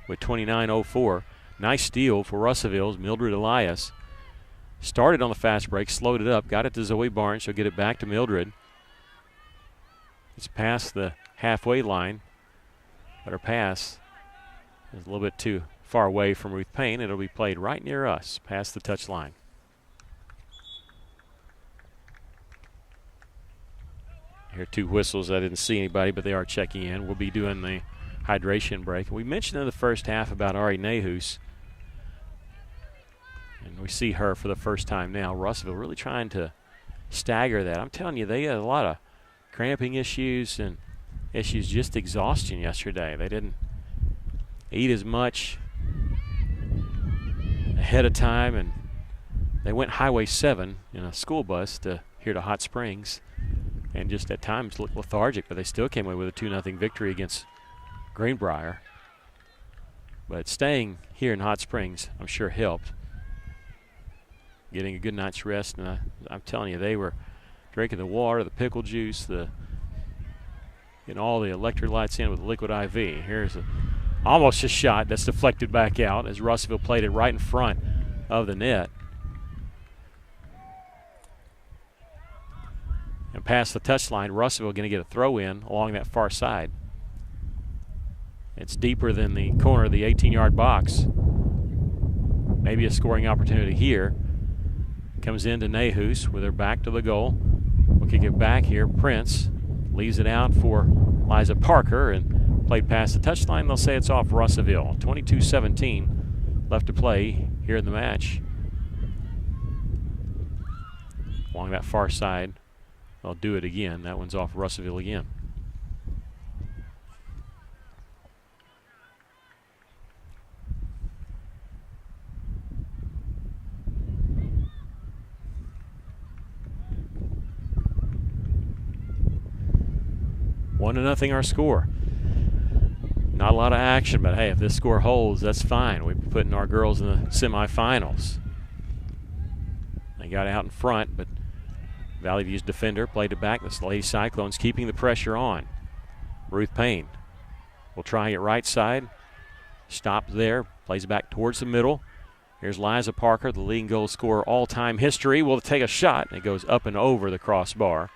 with 29:04. Nice steal for Russellville's Mildred Elias. Started on the fast break, slowed it up, got it to Zoe Barnes. She'll get it back to Mildred. It's past the halfway line, but her pass is a little bit too far away from Ruth Payne. It'll be played right near us, past the touch line. Here are 2 whistles. I didn't see anybody, but they are checking in. We'll be doing the hydration break. We mentioned in the first half about Ari Nehus, and we see her for the first time now. Russellville really trying to stagger that. I'm telling you, they had a lot of cramping issues and issues, just exhaustion yesterday. They didn't eat as much ahead of time, and they went Highway 7 in a school bus to here to Hot Springs, and just at times looked lethargic, but they still came away with a 2-0 victory against Greenbrier. But staying here in Hot Springs, I'm sure, helped. Getting a good night's rest, and I'm telling you, they were drinking the water, the pickle juice, and all the electrolytes in with liquid IV. Here's almost a shot that's deflected back out as Russellville played it right in front of the net. And past the touchline, Russellville going to get a throw in along that far side. It's deeper than the corner of the 18-yard box. Maybe a scoring opportunity here. Comes into Nahus with her back to the goal. We'll kick it back here. Prince leaves it out for Liza Parker and played past the touchline. They'll say it's off Russellville. 22-17 left to play here in the match. Along that far side, they'll do it again. That one's off Russellville again. One to nothing our score. Not a lot of action, but hey, if this score holds, that's fine. We'll be putting our girls in the semifinals. They got out in front, but Valley View's defender played it back. The Lady Cyclones keeping the pressure on. Ruth Payne will try it right side. Stopped there, plays it back towards the middle. Here's Liza Parker, the leading goal scorer all-time history. Will take a shot, and it goes up and over the crossbar.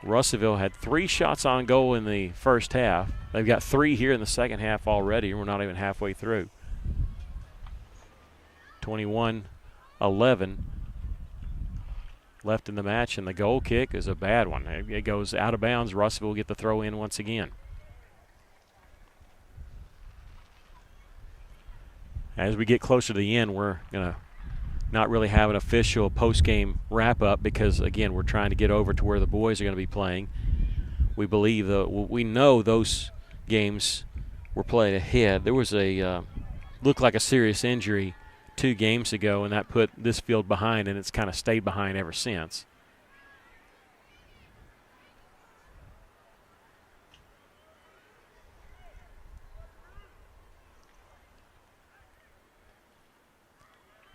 Russellville had 3 shots on goal in the first half. They've got 3 here in the second half already, and we're not even halfway through. 21-11 left in the match, and the goal kick is a bad one. It goes out of bounds. Russellville will get the throw in once again. As we get closer to the end, we're going to not really have an official post-game wrap-up because, again, we're trying to get over to where the boys are going to be playing. We believe, we know those games were played ahead. There was looked like a serious injury 2 games ago, and that put this field behind, and it's kind of stayed behind ever since.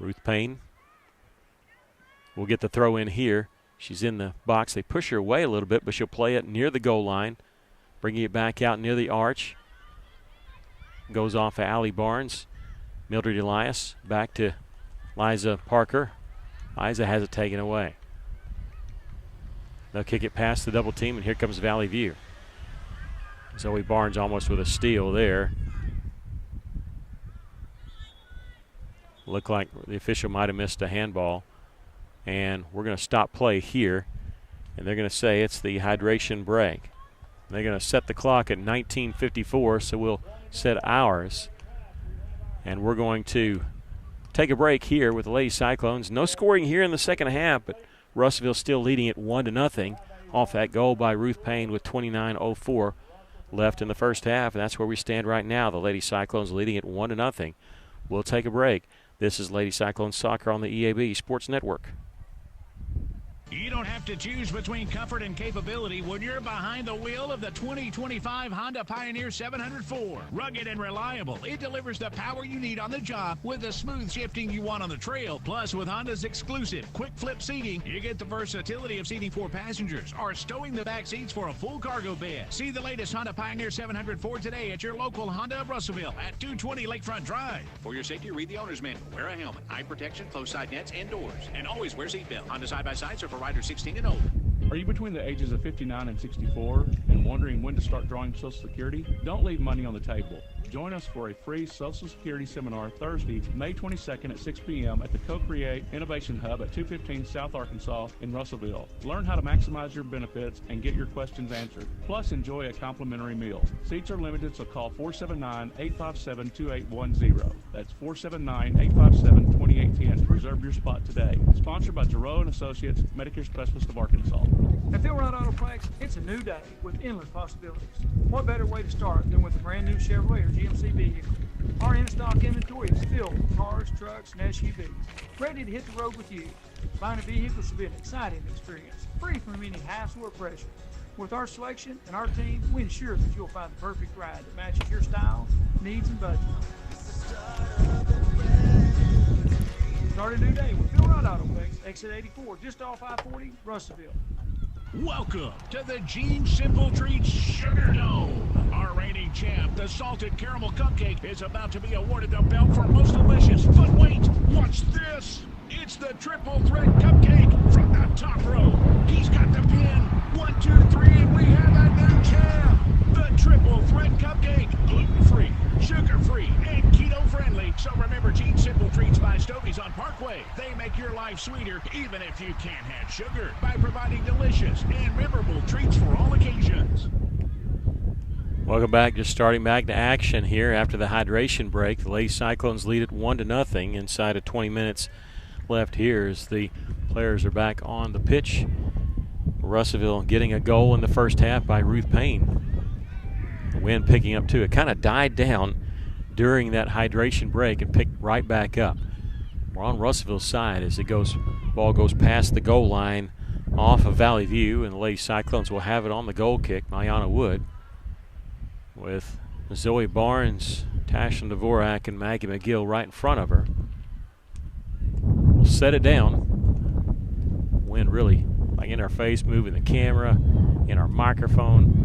Ruth Payne will get the throw in here. She's in the box. They push her away a little bit, but she'll play it near the goal line, bringing it back out near the arch. Goes off of Allie Barnes. Mildred Elias back to Liza Parker. Liza has it taken away. They'll kick it past the double team, and here comes Valley View. Zoe Barnes almost with a steal there. Looked like the official might have missed a handball. And we're going to stop play here. And they're going to say it's the hydration break. They're going to set the clock at 19:54, so we'll set ours. And we're going to take a break here with the Lady Cyclones. No scoring here in the second half, but Russellville still leading it 1-0 off that goal by Ruth Payne with 29:04 left in the first half. And that's where we stand right now. The Lady Cyclones leading it 1-0. We'll take a break. This is Lady Cyclones Soccer on the EAB Sports Network. You don't have to choose between comfort and capability when you're behind the wheel of the 2025 Honda Pioneer 704. Rugged and reliable, it delivers the power you need on the job with the smooth shifting you want on the trail. Plus, with Honda's exclusive quick flip seating, you get the versatility of seating 4 passengers or stowing the back seats for a full cargo bed. See the latest Honda Pioneer 704 today at your local Honda of Russellville at 220 Lakefront Drive. For your safety, read the owner's manual. Wear a helmet, eye protection, closed side nets, and doors. And always wear seatbelt. Honda side-by-sides are for riders 16 and older. Are you between the ages of 59 and 64 and wondering when to start drawing Social Security? Don't leave money on the table. Join us for a free Social Security seminar Thursday, May 22nd at 6 p.m. at the Co-Create Innovation Hub at 215 South Arkansas in Russellville. Learn how to maximize your benefits and get your questions answered. Plus, enjoy a complimentary meal. Seats are limited, so call 479-857-2810. That's 479-857-2810 to reserve your spot today. Sponsored by Giroux & Associates, Medicare Specialist of Arkansas. At Phil Wright Autoplex, it's a new day with endless possibilities. What better way to start than with a brand new Chevrolet or GMC vehicle? Our in-stock inventory is filled with cars, trucks, and SUVs, ready to hit the road with you. Buying a vehicle should be an exciting experience, free from any hassle or pressure. With our selection and our team, we ensure that you'll find the perfect ride that matches your style, needs, and budget. Start a new day with Bill Rod Auto Brakes, exit 84, just off I-40, Russellville. Welcome to the Gene Simple Treats Sugar Dome. Our reigning champ, the Salted Caramel Cupcake, is about to be awarded the belt for most delicious. But wait, watch this. It's the Triple Threat Cupcake from the top row. He's got the pin. 1, 2, 3, and we have a new champ. The Triple Threat Cupcake. Gluten-free, sugar-free, and keto-friendly. So remember Gene Simple Treats by Stovey's on Parkway. They make your life sweeter, even if you can't have sugar, by providing delicious and memorable treats for all occasions. Welcome back. Just starting back to action here after the hydration break. The Lady Cyclones lead it 1-0 inside of 20 minutes left here as the players are back on the pitch. Russellville getting a goal in the first half by Ruth Payne. The wind picking up too. It kind of died down during that hydration break and picked right back up. We're on Russellville's side as ball goes past the goal line off of Valley View, and the Lady Cyclones will have it on the goal kick. Mayana Wood with Zoe Barnes, Tashlin Dvorak, and Maggie McGill right in front of her. We'll set it down. Wind really like in our face, moving the camera, in our microphone.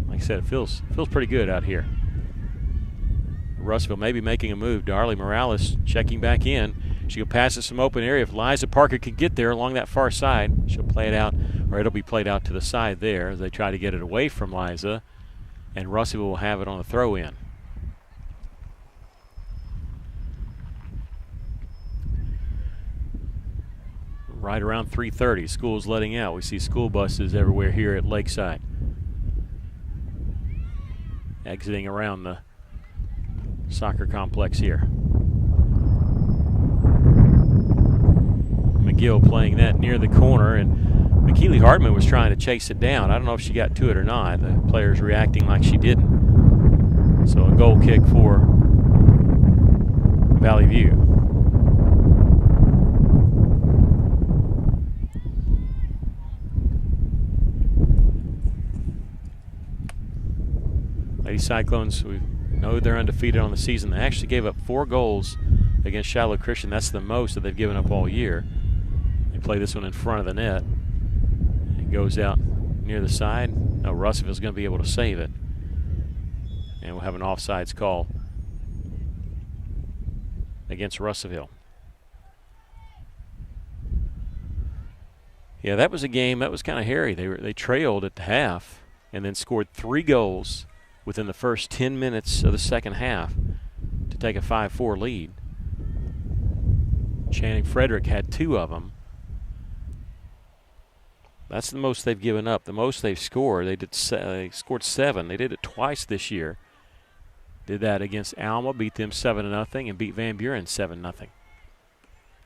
Like I said, it feels pretty good out here. Russellville maybe making a move. Darley Morales checking back in. She'll pass it some open area. If Liza Parker can get there along that far side, she'll play it out, or it'll be played out to the side there as they try to get it away from Liza, and Russellville will have it on the throw-in. Right around 3:30, school's letting out. We see school buses everywhere here at Lakeside. Exiting around the soccer complex here. McGill playing that near the corner, and McKeely Hartman was trying to chase it down. I don't know if she got to it or not. The player's reacting like she didn't. So a goal kick for Valley View. Lady Cyclones, we know they're undefeated on the season. They actually gave up 4 goals against Shiloh Christian. That's the most that they've given up all year. They play this one in front of the net. It goes out near the side. No, Russellville's going to be able to save it. And we'll have an offsides call against Russellville. Yeah, that was a game that was kind of hairy. They trailed at the half and then scored 3 goals within the first 10 minutes of the second half to take a 5-4 lead. Channing Frederick had 2 of them. That's the most they've given up. The most they've scored, they scored 7. They did it twice this year. Did that against Alma, beat them 7-0, and beat Van Buren 7-0.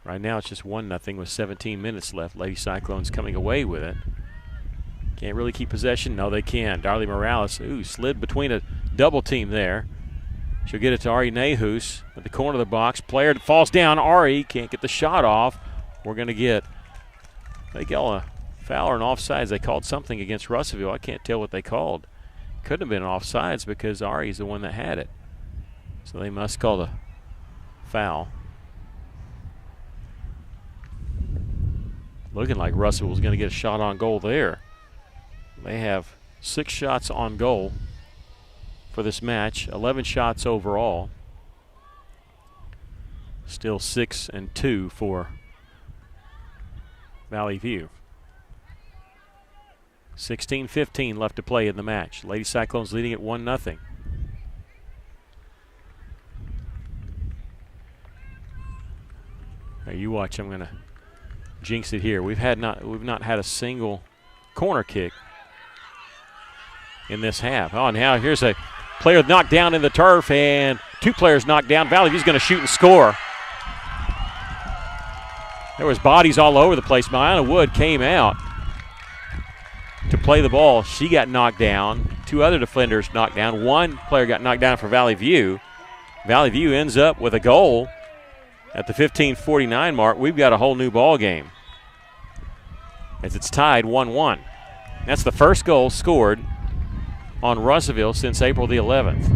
Right now it's just 1-0 with 17 minutes left. Lady Cyclones coming away with it. Can't really keep possession. No, they can. Darley Morales, slid between a double team there. She'll get it to Ari Nehus at the corner of the box. Player falls down. Ari can't get the shot off. We're going to get, they call a foul or an offsides. They called something against Russellville. I can't tell what they called. Couldn't have been an offsides because Ari's the one that had it. So they must call the foul. Looking like Russellville was going to get a shot on goal there. They have 6 shots on goal for this match, 11 shots overall. Still 6-2 for Valley View. 16-15 left to play in the match. Lady Cyclones leading at 1-0. Now you watch. I'm going to jinx it here. We've not had a single corner kick in this half. Oh, now here's a player knocked down in the turf, and 2 players knocked down. Valley View's going to shoot and score. There was bodies all over the place. Mayana Wood came out to play the ball. She got knocked down. 2 other defenders knocked down. 1 player got knocked down for Valley View. Valley View ends up with a goal at the 15:49 mark. We've got a whole new ball game as it's tied 1-1. That's the first goal scored on Russellville since April the 11th.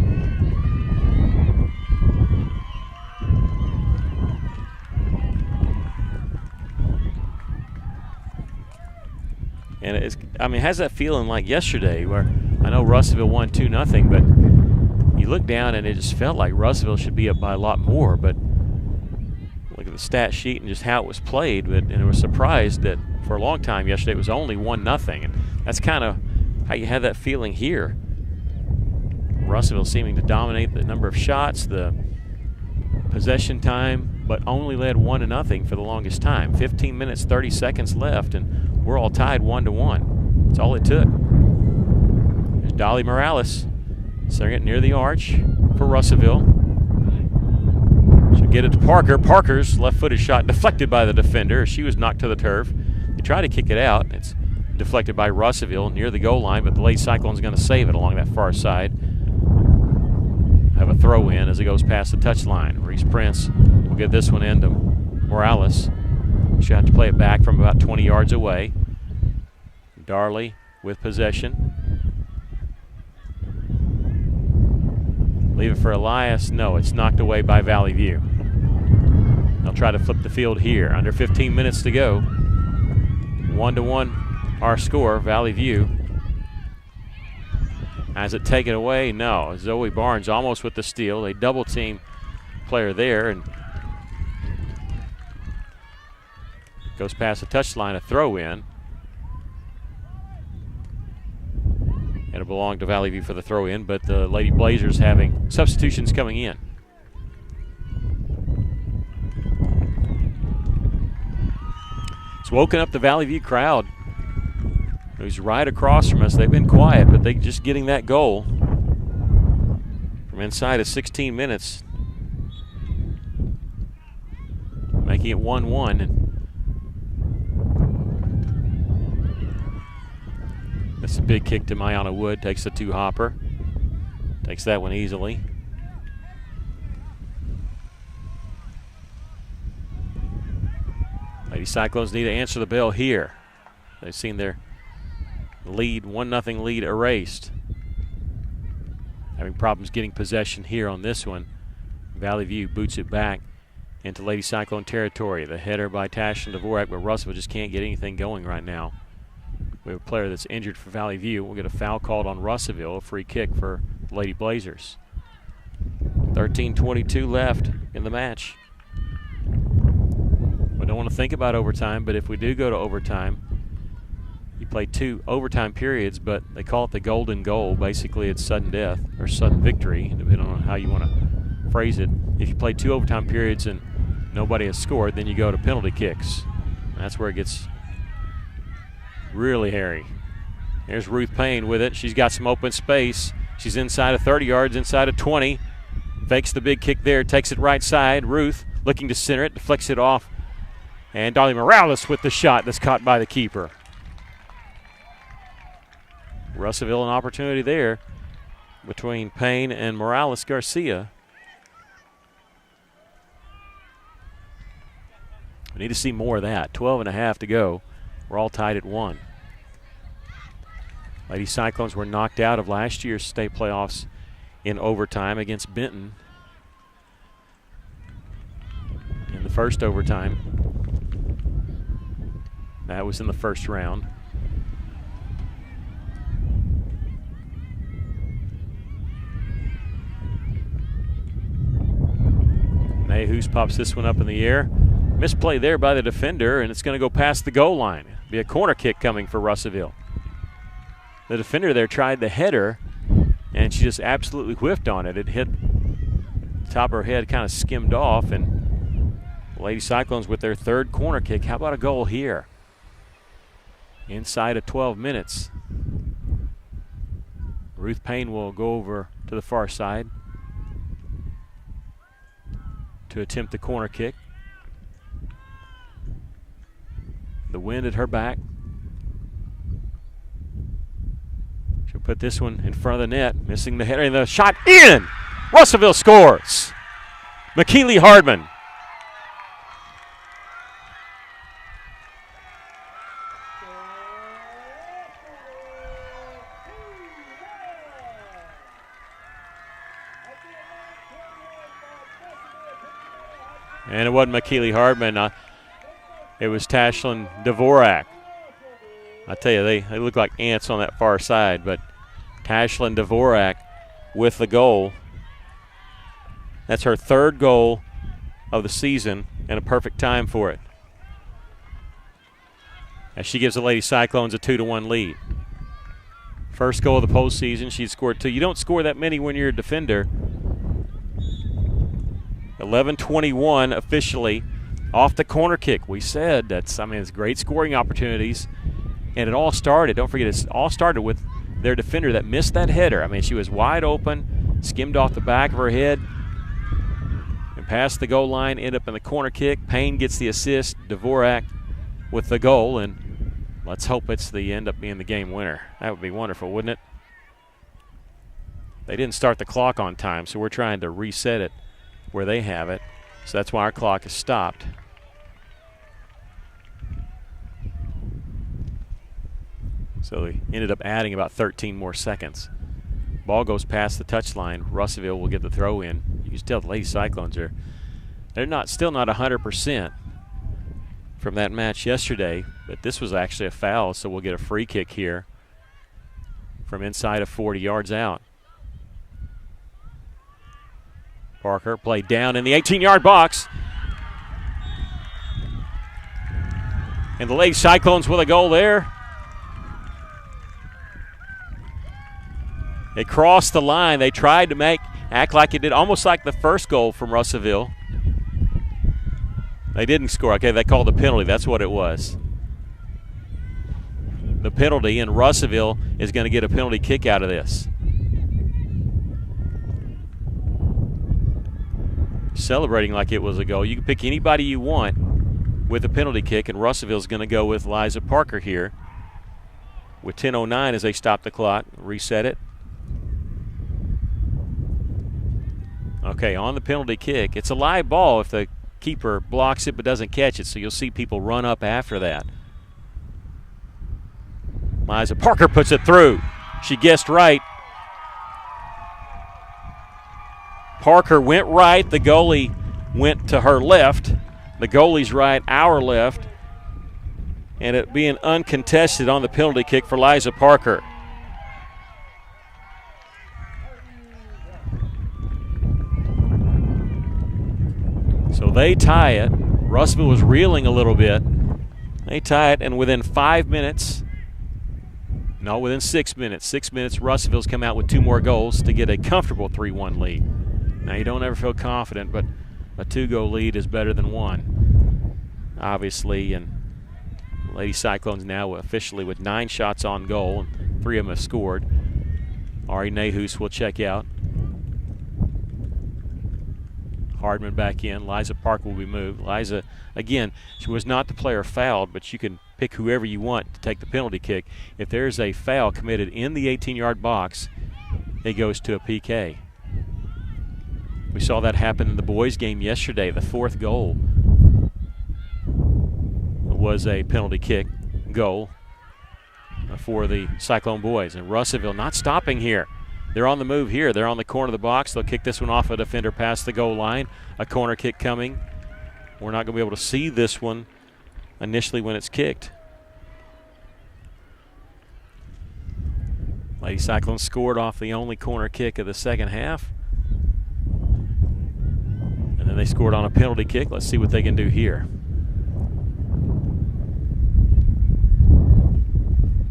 And it has that feeling like yesterday where I know Russellville won 2-0, but you look down and it just felt like Russellville should be up by a lot more. But look at the stat sheet and just how it was played. And I was surprised that for a long time yesterday it was only 1-0. And that's kind of how you had that feeling here. Russellville seeming to dominate the number of shots, the possession time, but only led 1-0 for the longest time. 15 minutes, 30 seconds left, and we're all tied 1-1. That's all it took. There's Dolly Morales setting it near the arch for Russellville. She'll get it to Parker. Parker's left-footed shot deflected by the defender. She was knocked to the turf. They try to kick it out. It's deflected by Russellville near the goal line, but the Lady Cyclones going to save it along that far side. Have a throw in as it goes past the touchline. Reese Prince will get this one into Morales. She'll have to play it back from about 20 yards away. Darley with possession. Leave it for Elias. No, it's knocked away by Valley View. They'll try to flip the field here. Under 15 minutes to go. 1-1 our score, Valley View. Has it taken away? No. Zoe Barnes almost with the steal. They double team player there and goes past the touchline, a throw in. It'll belong to Valley View for the throw in, but the Lady Blazers having substitutions coming in. It's woken up the Valley View crowd, who's right across from us. They've been quiet, but they just getting that goal from inside of 16 minutes, making it 1-1. And that's a big kick to Mayana Wood. Takes the two-hopper. Takes that one easily. Lady Cyclones need to answer the bell here. They've seen their lead, 1-0 lead erased. Having problems getting possession here on this one. Valley View boots it back into Lady Cyclone territory. The header by Tashlin Dvorak, but Russellville just can't get anything going right now. We have a player that's injured for Valley View. We'll get a foul called on Russellville, a free kick for the Lady Blazers. 13:22 left in the match. We don't want to think about overtime, but if we do go to overtime, you play 2 overtime periods, but they call it the golden goal. Basically, it's sudden death or sudden victory, depending on how you want to phrase it. If you play 2 overtime periods and nobody has scored, then you go to penalty kicks. That's where it gets really hairy. There's Ruth Payne with it. She's got some open space. She's inside of 30 yards, inside of 20. Fakes the big kick there, takes it right side. Ruth looking to center it, deflects it off. And Dolly Morales with the shot that's caught by the keeper. Russellville an opportunity there between Payne and Morales Garcia. We need to see more of that. 12.5 to go. We're all tied at 1. Lady Cyclones were knocked out of last year's state playoffs in overtime against Benton in the first overtime. That was in the first round. Mayhews pops this one up in the air. Misplay there by the defender, and it's going to go past the goal line. Be a corner kick coming for Russellville. The defender there tried the header, and she just absolutely whiffed on it. It hit the top of her head, kind of skimmed off, and Lady Cyclones with their 3rd corner kick. How about a goal here? Inside of 12 minutes. Ruth Payne will go over to the far side to attempt the corner kick. The wind at her back. She'll put this one in front of the net, missing the header, and the shot in! Russellville scores! McKeely Hardman. And it wasn't McKeely Hardman. It was Tashlin Dvorak. I tell you, they look like ants on that far side, but Tashlyn Dvorak with the goal. That's her third goal of the season and a perfect time for it, as she gives the Lady Cyclones a 2-1 lead. First goal of the postseason, she'd scored 2. You don't score that many when you're a defender. 11-21 officially off the corner kick. We said it's great scoring opportunities, and it all started. Don't forget, it all started with their defender that missed that header. I mean, she was wide open, skimmed off the back of her head, and past the goal line, ended up in the corner kick. Payne gets the assist. Dvorak with the goal, and let's hope it's end up being the game winner. That would be wonderful, wouldn't it? They didn't start the clock on time, so we're trying to reset it where they have it. So that's why our clock is stopped. So we ended up adding about 13 more seconds. Ball goes past the touchline. Russellville will get the throw in. You can tell the Lady Cyclones they're still not 100% from that match yesterday, but this was actually a foul, so we'll get a free kick here from inside of 40 yards out. Parker played down in the 18-yard box. And the Lady Cyclones with a goal there. They crossed the line. They tried to act like it did, almost like the first goal from Russellville. They didn't score. Okay, they called the penalty. That's what it was. The penalty, and Russellville is going to get a penalty kick out of this. Celebrating like it was a goal. You can pick anybody you want with a penalty kick, and Russellville's going to go with Liza Parker here with 10:09 as they stop the clock, reset it. Okay, on the penalty kick. It's a live ball if the keeper blocks it but doesn't catch it, so you'll see people run up after that. Liza Parker puts it through. She guessed right. Parker went right. The goalie went to her left. The goalie's right, our left. And it being uncontested on the penalty kick for Liza Parker. So they tie it. Russellville was reeling a little bit. They tie it, and within 5 minutes, no, within 6 minutes. 6 minutes, Russellville's come out with 2 more goals to get a comfortable 3-1 lead. Now, you don't ever feel confident, but a 2-goal lead is better than 1, obviously. And Lady Cyclones now officially with 9 shots on goal, and 3 of them have scored. Ari Nahus will check out. Hardman back in. Liza Park will be moved. Liza, again, she was not the player fouled, but you can pick whoever you want to take the penalty kick. If there's a foul committed in the 18-yard box, it goes to a PK. We saw that happen in the boys' game yesterday. The 4th goal was a penalty kick goal for the Cyclone boys. And Russellville not stopping here. They're on the move here. They're on the corner of the box. They'll kick this one off a defender past the goal line. A corner kick coming. We're not going to be able to see this one initially when it's kicked. Lady Cyclones scored off the only corner kick of the second half. And then they scored on a penalty kick. Let's see what they can do here.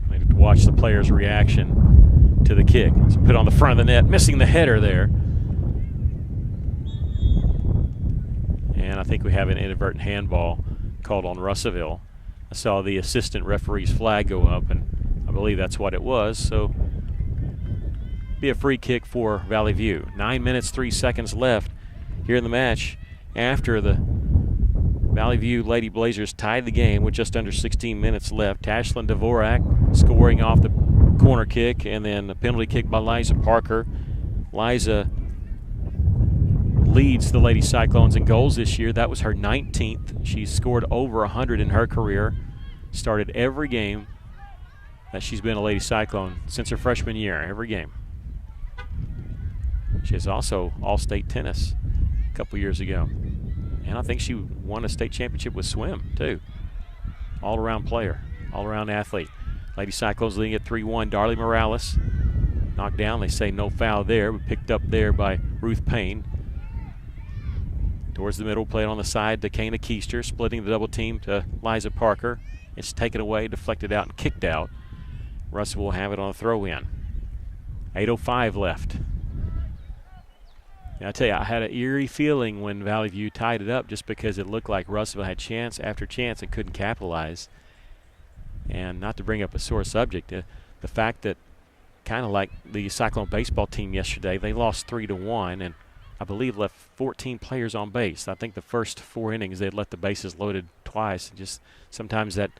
I need to watch the player's reaction to the kick. It's put on the front of the net, missing the header there. And I think we have an inadvertent handball called on Russellville. I saw the assistant referee's flag go up, and I believe that's what it was. So, be a free kick for Valley View. 9 minutes, 3 seconds left here in the match after the Valley View Lady Blazers tied the game with just under 16 minutes left. Tashlyn Dvorak scoring off the corner kick, and then a penalty kick by Liza Parker. Liza leads the Lady Cyclones in goals this year. That was her 19th. She's scored over 100 in her career. Started every game that she's been a Lady Cyclone since her freshman year, every game. She is also all-state tennis a couple years ago. And I think she won a state championship with swim, too. All-around player, all-around athlete. Lady Cyclones leading at 3-1. Darley Morales knocked down. They say no foul there, but picked up there by Ruth Payne. Towards the middle, played on the side to Kana Keister, splitting the double team to Liza Parker. It's taken away, deflected out, and kicked out. Russell will have it on a throw-in. 8:05 left. And I tell you, I had an eerie feeling when Valley View tied it up just because it looked like Russell had chance after chance and couldn't capitalize. And not to bring up a sore subject, the fact that kind of like the Cyclone baseball team yesterday, they lost 3-1 and I believe left 14 players on base. I think the first 4 innings they'd let the bases loaded twice. Just sometimes that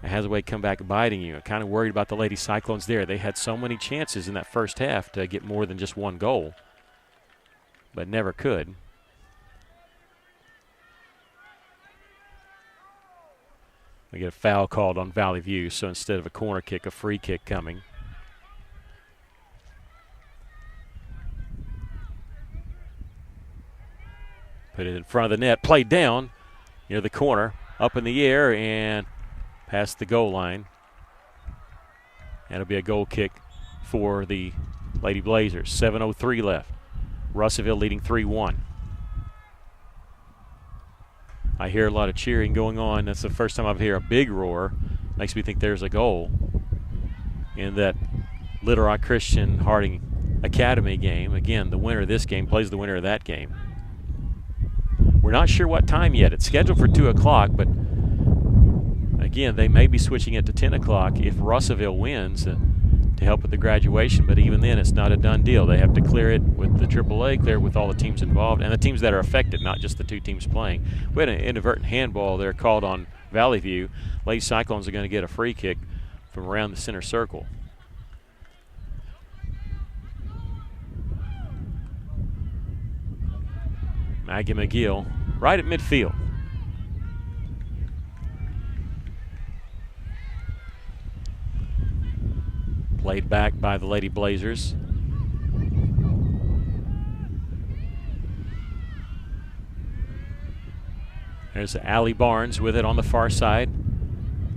has a way to come back biting you. I'm kind of worried about the Lady Cyclones there. They had so many chances in that first half to get more than just one goal, but never could. We get a foul called on Valley View, so instead of a corner kick, a free kick coming. Put it in front of the net, played down near the corner, up in the air and past the goal line. And it'll be a goal kick for the Lady Blazers. 7:03 left. Russellville leading 3-1. I hear a lot of cheering going on. That's the first time I've heard a big roar. Makes me think there's a goal in that Little Rock Christian Harding Academy game. Again, the winner of this game plays the winner of that game. We're not sure what time yet. It's scheduled for 2 o'clock, but again, they may be switching it to 10 o'clock if Russellville wins to help with the graduation, but even then it's not a done deal. They have to clear it with the AAA, clear it with all the teams involved, and the teams that are affected, not just the 2 teams playing. We had an inadvertent handball there called on Valley View. Lady Cyclones are going to get a free kick from around the center circle. Maggie McGill right at midfield. Played back by the Lady Blazers. There's Allie Barnes with it on the far side.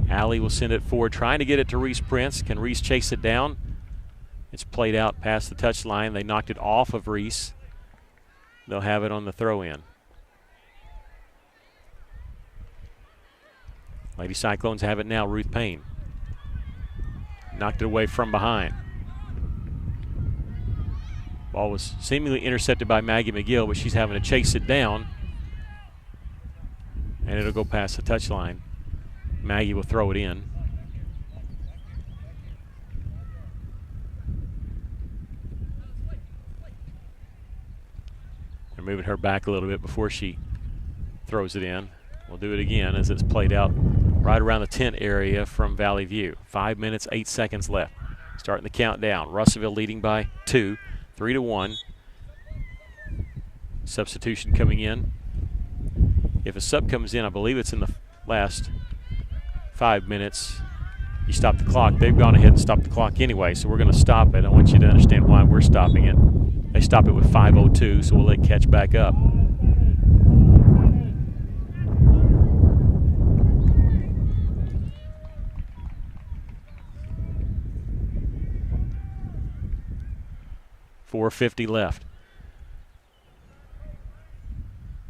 Allie will send it forward, trying to get it to Reese Prince. Can Reese chase it down? It's played out past the touch line. They knocked it off of Reese. They'll have it on the throw-in. Lady Cyclones have it now, Ruth Payne. Knocked it away from behind. Ball was seemingly intercepted by Maggie McGill, but she's having to chase it down. And it'll go past the touchline. Maggie will throw it in. They're moving her back a little bit before she throws it in. We'll do it again as it's played out right around the tent area from Valley View. 5 minutes, 8 seconds left. Starting the countdown. Russellville leading by 2, 3-1. Substitution coming in. If a sub comes in, I believe it's in the last 5 minutes. You stop the clock. They've gone ahead and stopped the clock anyway, so we're going to stop it. I want you to understand why we're stopping it. They stop it with 5:02, so we'll let it catch back up. .450 left.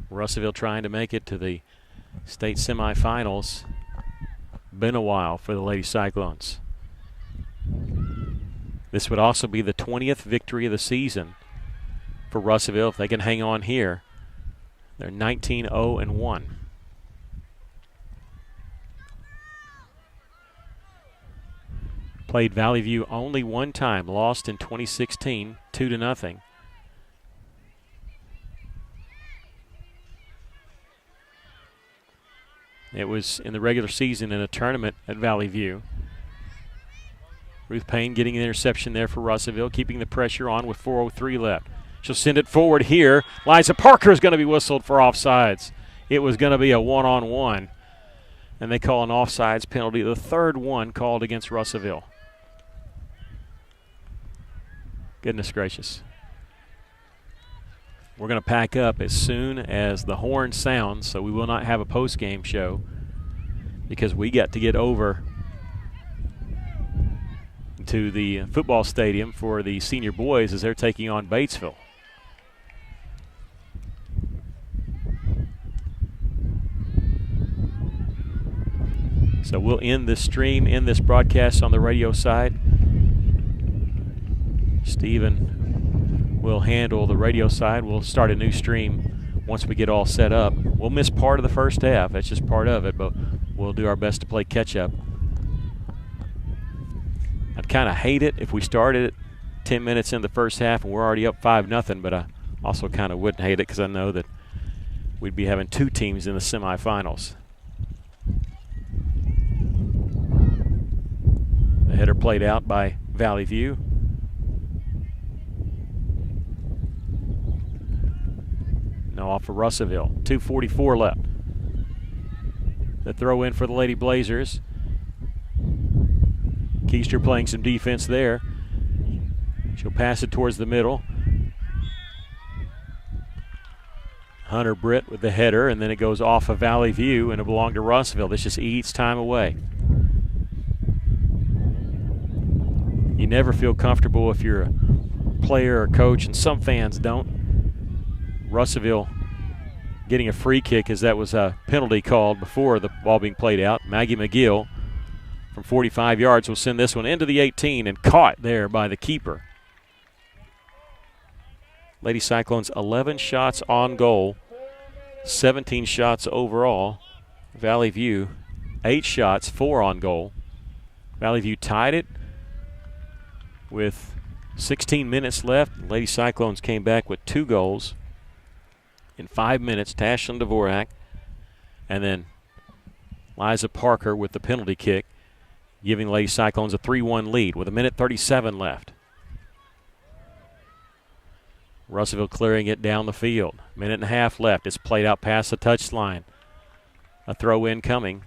Russellville trying to make it to the state semifinals. Been a while for the Lady Cyclones. This would also be the 20th victory of the season for Russellville if they can hang on here. They're 19-0-1. Played Valley View only one time, lost in 2016, 2-0. It was in the regular season in a tournament at Valley View. Ruth Payne getting an interception there for Russellville, keeping the pressure on with 4:03 left. She'll send it forward here. Liza Parker is going to be whistled for offsides. It was going to be a one-on-one, and they call an offsides penalty, the third one called against Russellville. Goodness gracious. We're going to pack up as soon as the horn sounds, so we will not have a post-game show because we got to get over to the football stadium for the senior boys as they're taking on Batesville. So we'll end this stream, end this broadcast on the radio side. Stephen will handle the radio side. We'll start a new stream once we get all set up. We'll miss part of the first half. That's just part of it, but we'll do our best to play catch-up. I'd kind of hate it if we started 10 minutes in the first half and we're already up 5-0, but I also kind of wouldn't hate it because I know that we'd be having two teams in the semifinals. The header played out by Valley View. Now off for Russellville. 2:44 left. The throw in for the Lady Blazers. Keister playing some defense there. She'll pass it towards the middle. Hunter Britt with the header, and then it goes off of Valley View, and it belonged to Russellville. This just eats time away. You never feel comfortable if you're a player or coach, and some fans don't. Russellville getting a free kick as that was a penalty called before the ball being played out. Maggie McGill from 45 yards will send this one into the 18 and caught there by the keeper. Lady Cyclones 11 shots on goal, 17 shots overall. Valley View 8 shots, 4 on goal. Valley View tied it with 16 minutes left. Lady Cyclones came back with 2 goals in 5 minutes. Tashlyn Dvorak and then Liza Parker with the penalty kick, giving Lady Cyclones a 3-1 lead with 1:37 left. Russellville clearing it down the field. 1.5 left. It's played out past the touchline. A throw in coming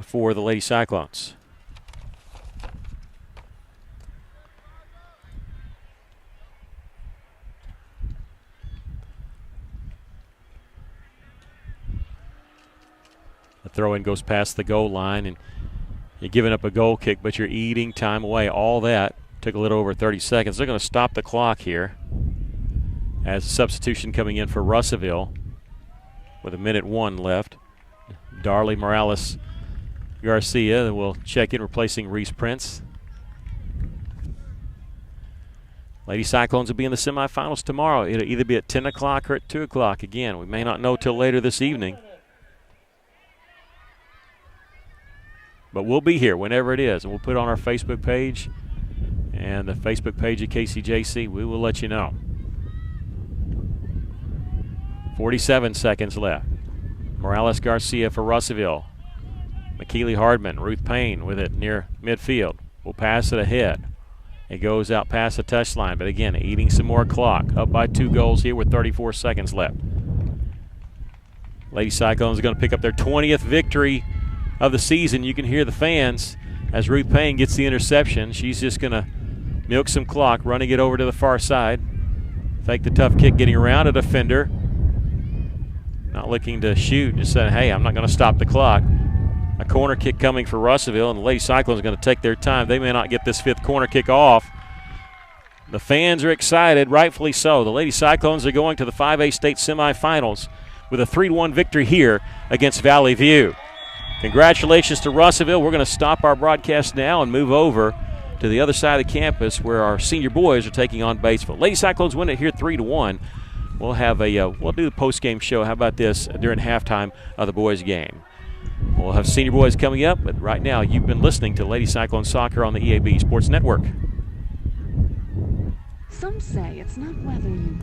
for the Lady Cyclones. The throw in goes past the goal line, and you're giving up a goal kick, but you're eating time away. All that took a little over 30 seconds. They're going to stop the clock here as a substitution coming in for Russellville with 1:01 left. Darley Morales Garcia will check in, replacing Reese Prince. Lady Cyclones will be in the semifinals tomorrow. It'll either be at 10 o'clock or at 2 o'clock. Again, we may not know till later this evening. But we'll be here whenever it is, and we'll put it on our Facebook page and the Facebook page of KCJC. We will let you know. 47 seconds left. Morales Garcia for Russellville. McKeely Hardman, Ruth Payne with it near midfield. Will pass it ahead. It goes out past the touchline, but again, eating some more clock. Up by 2 goals here with 34 seconds left. Lady Cyclones are going to pick up their 20th victory of the season. You can hear the fans as Ruth Payne gets the interception. She's just going to milk some clock, running it over to the far side. Fake the tough kick, getting around a defender. Not looking to shoot, just saying, hey, I'm not going to stop the clock. A corner kick coming for Russellville, and the Lady Cyclones are going to take their time. They may not get this 5th corner kick off. The fans are excited, rightfully so. The Lady Cyclones are going to the 5A state semifinals with a 3-1 victory here against Valley View. Congratulations to Russellville. We're going to stop our broadcast now and move over to the other side of the campus where our senior boys are taking on Batesville. Lady Cyclones win it here 3-1. We'll have we'll do the post-game show. How about this during halftime of the boys' game? We'll have senior boys coming up, but right now you've been listening to Lady Cyclone Soccer on the EAB Sports Network. Some say it's not whether you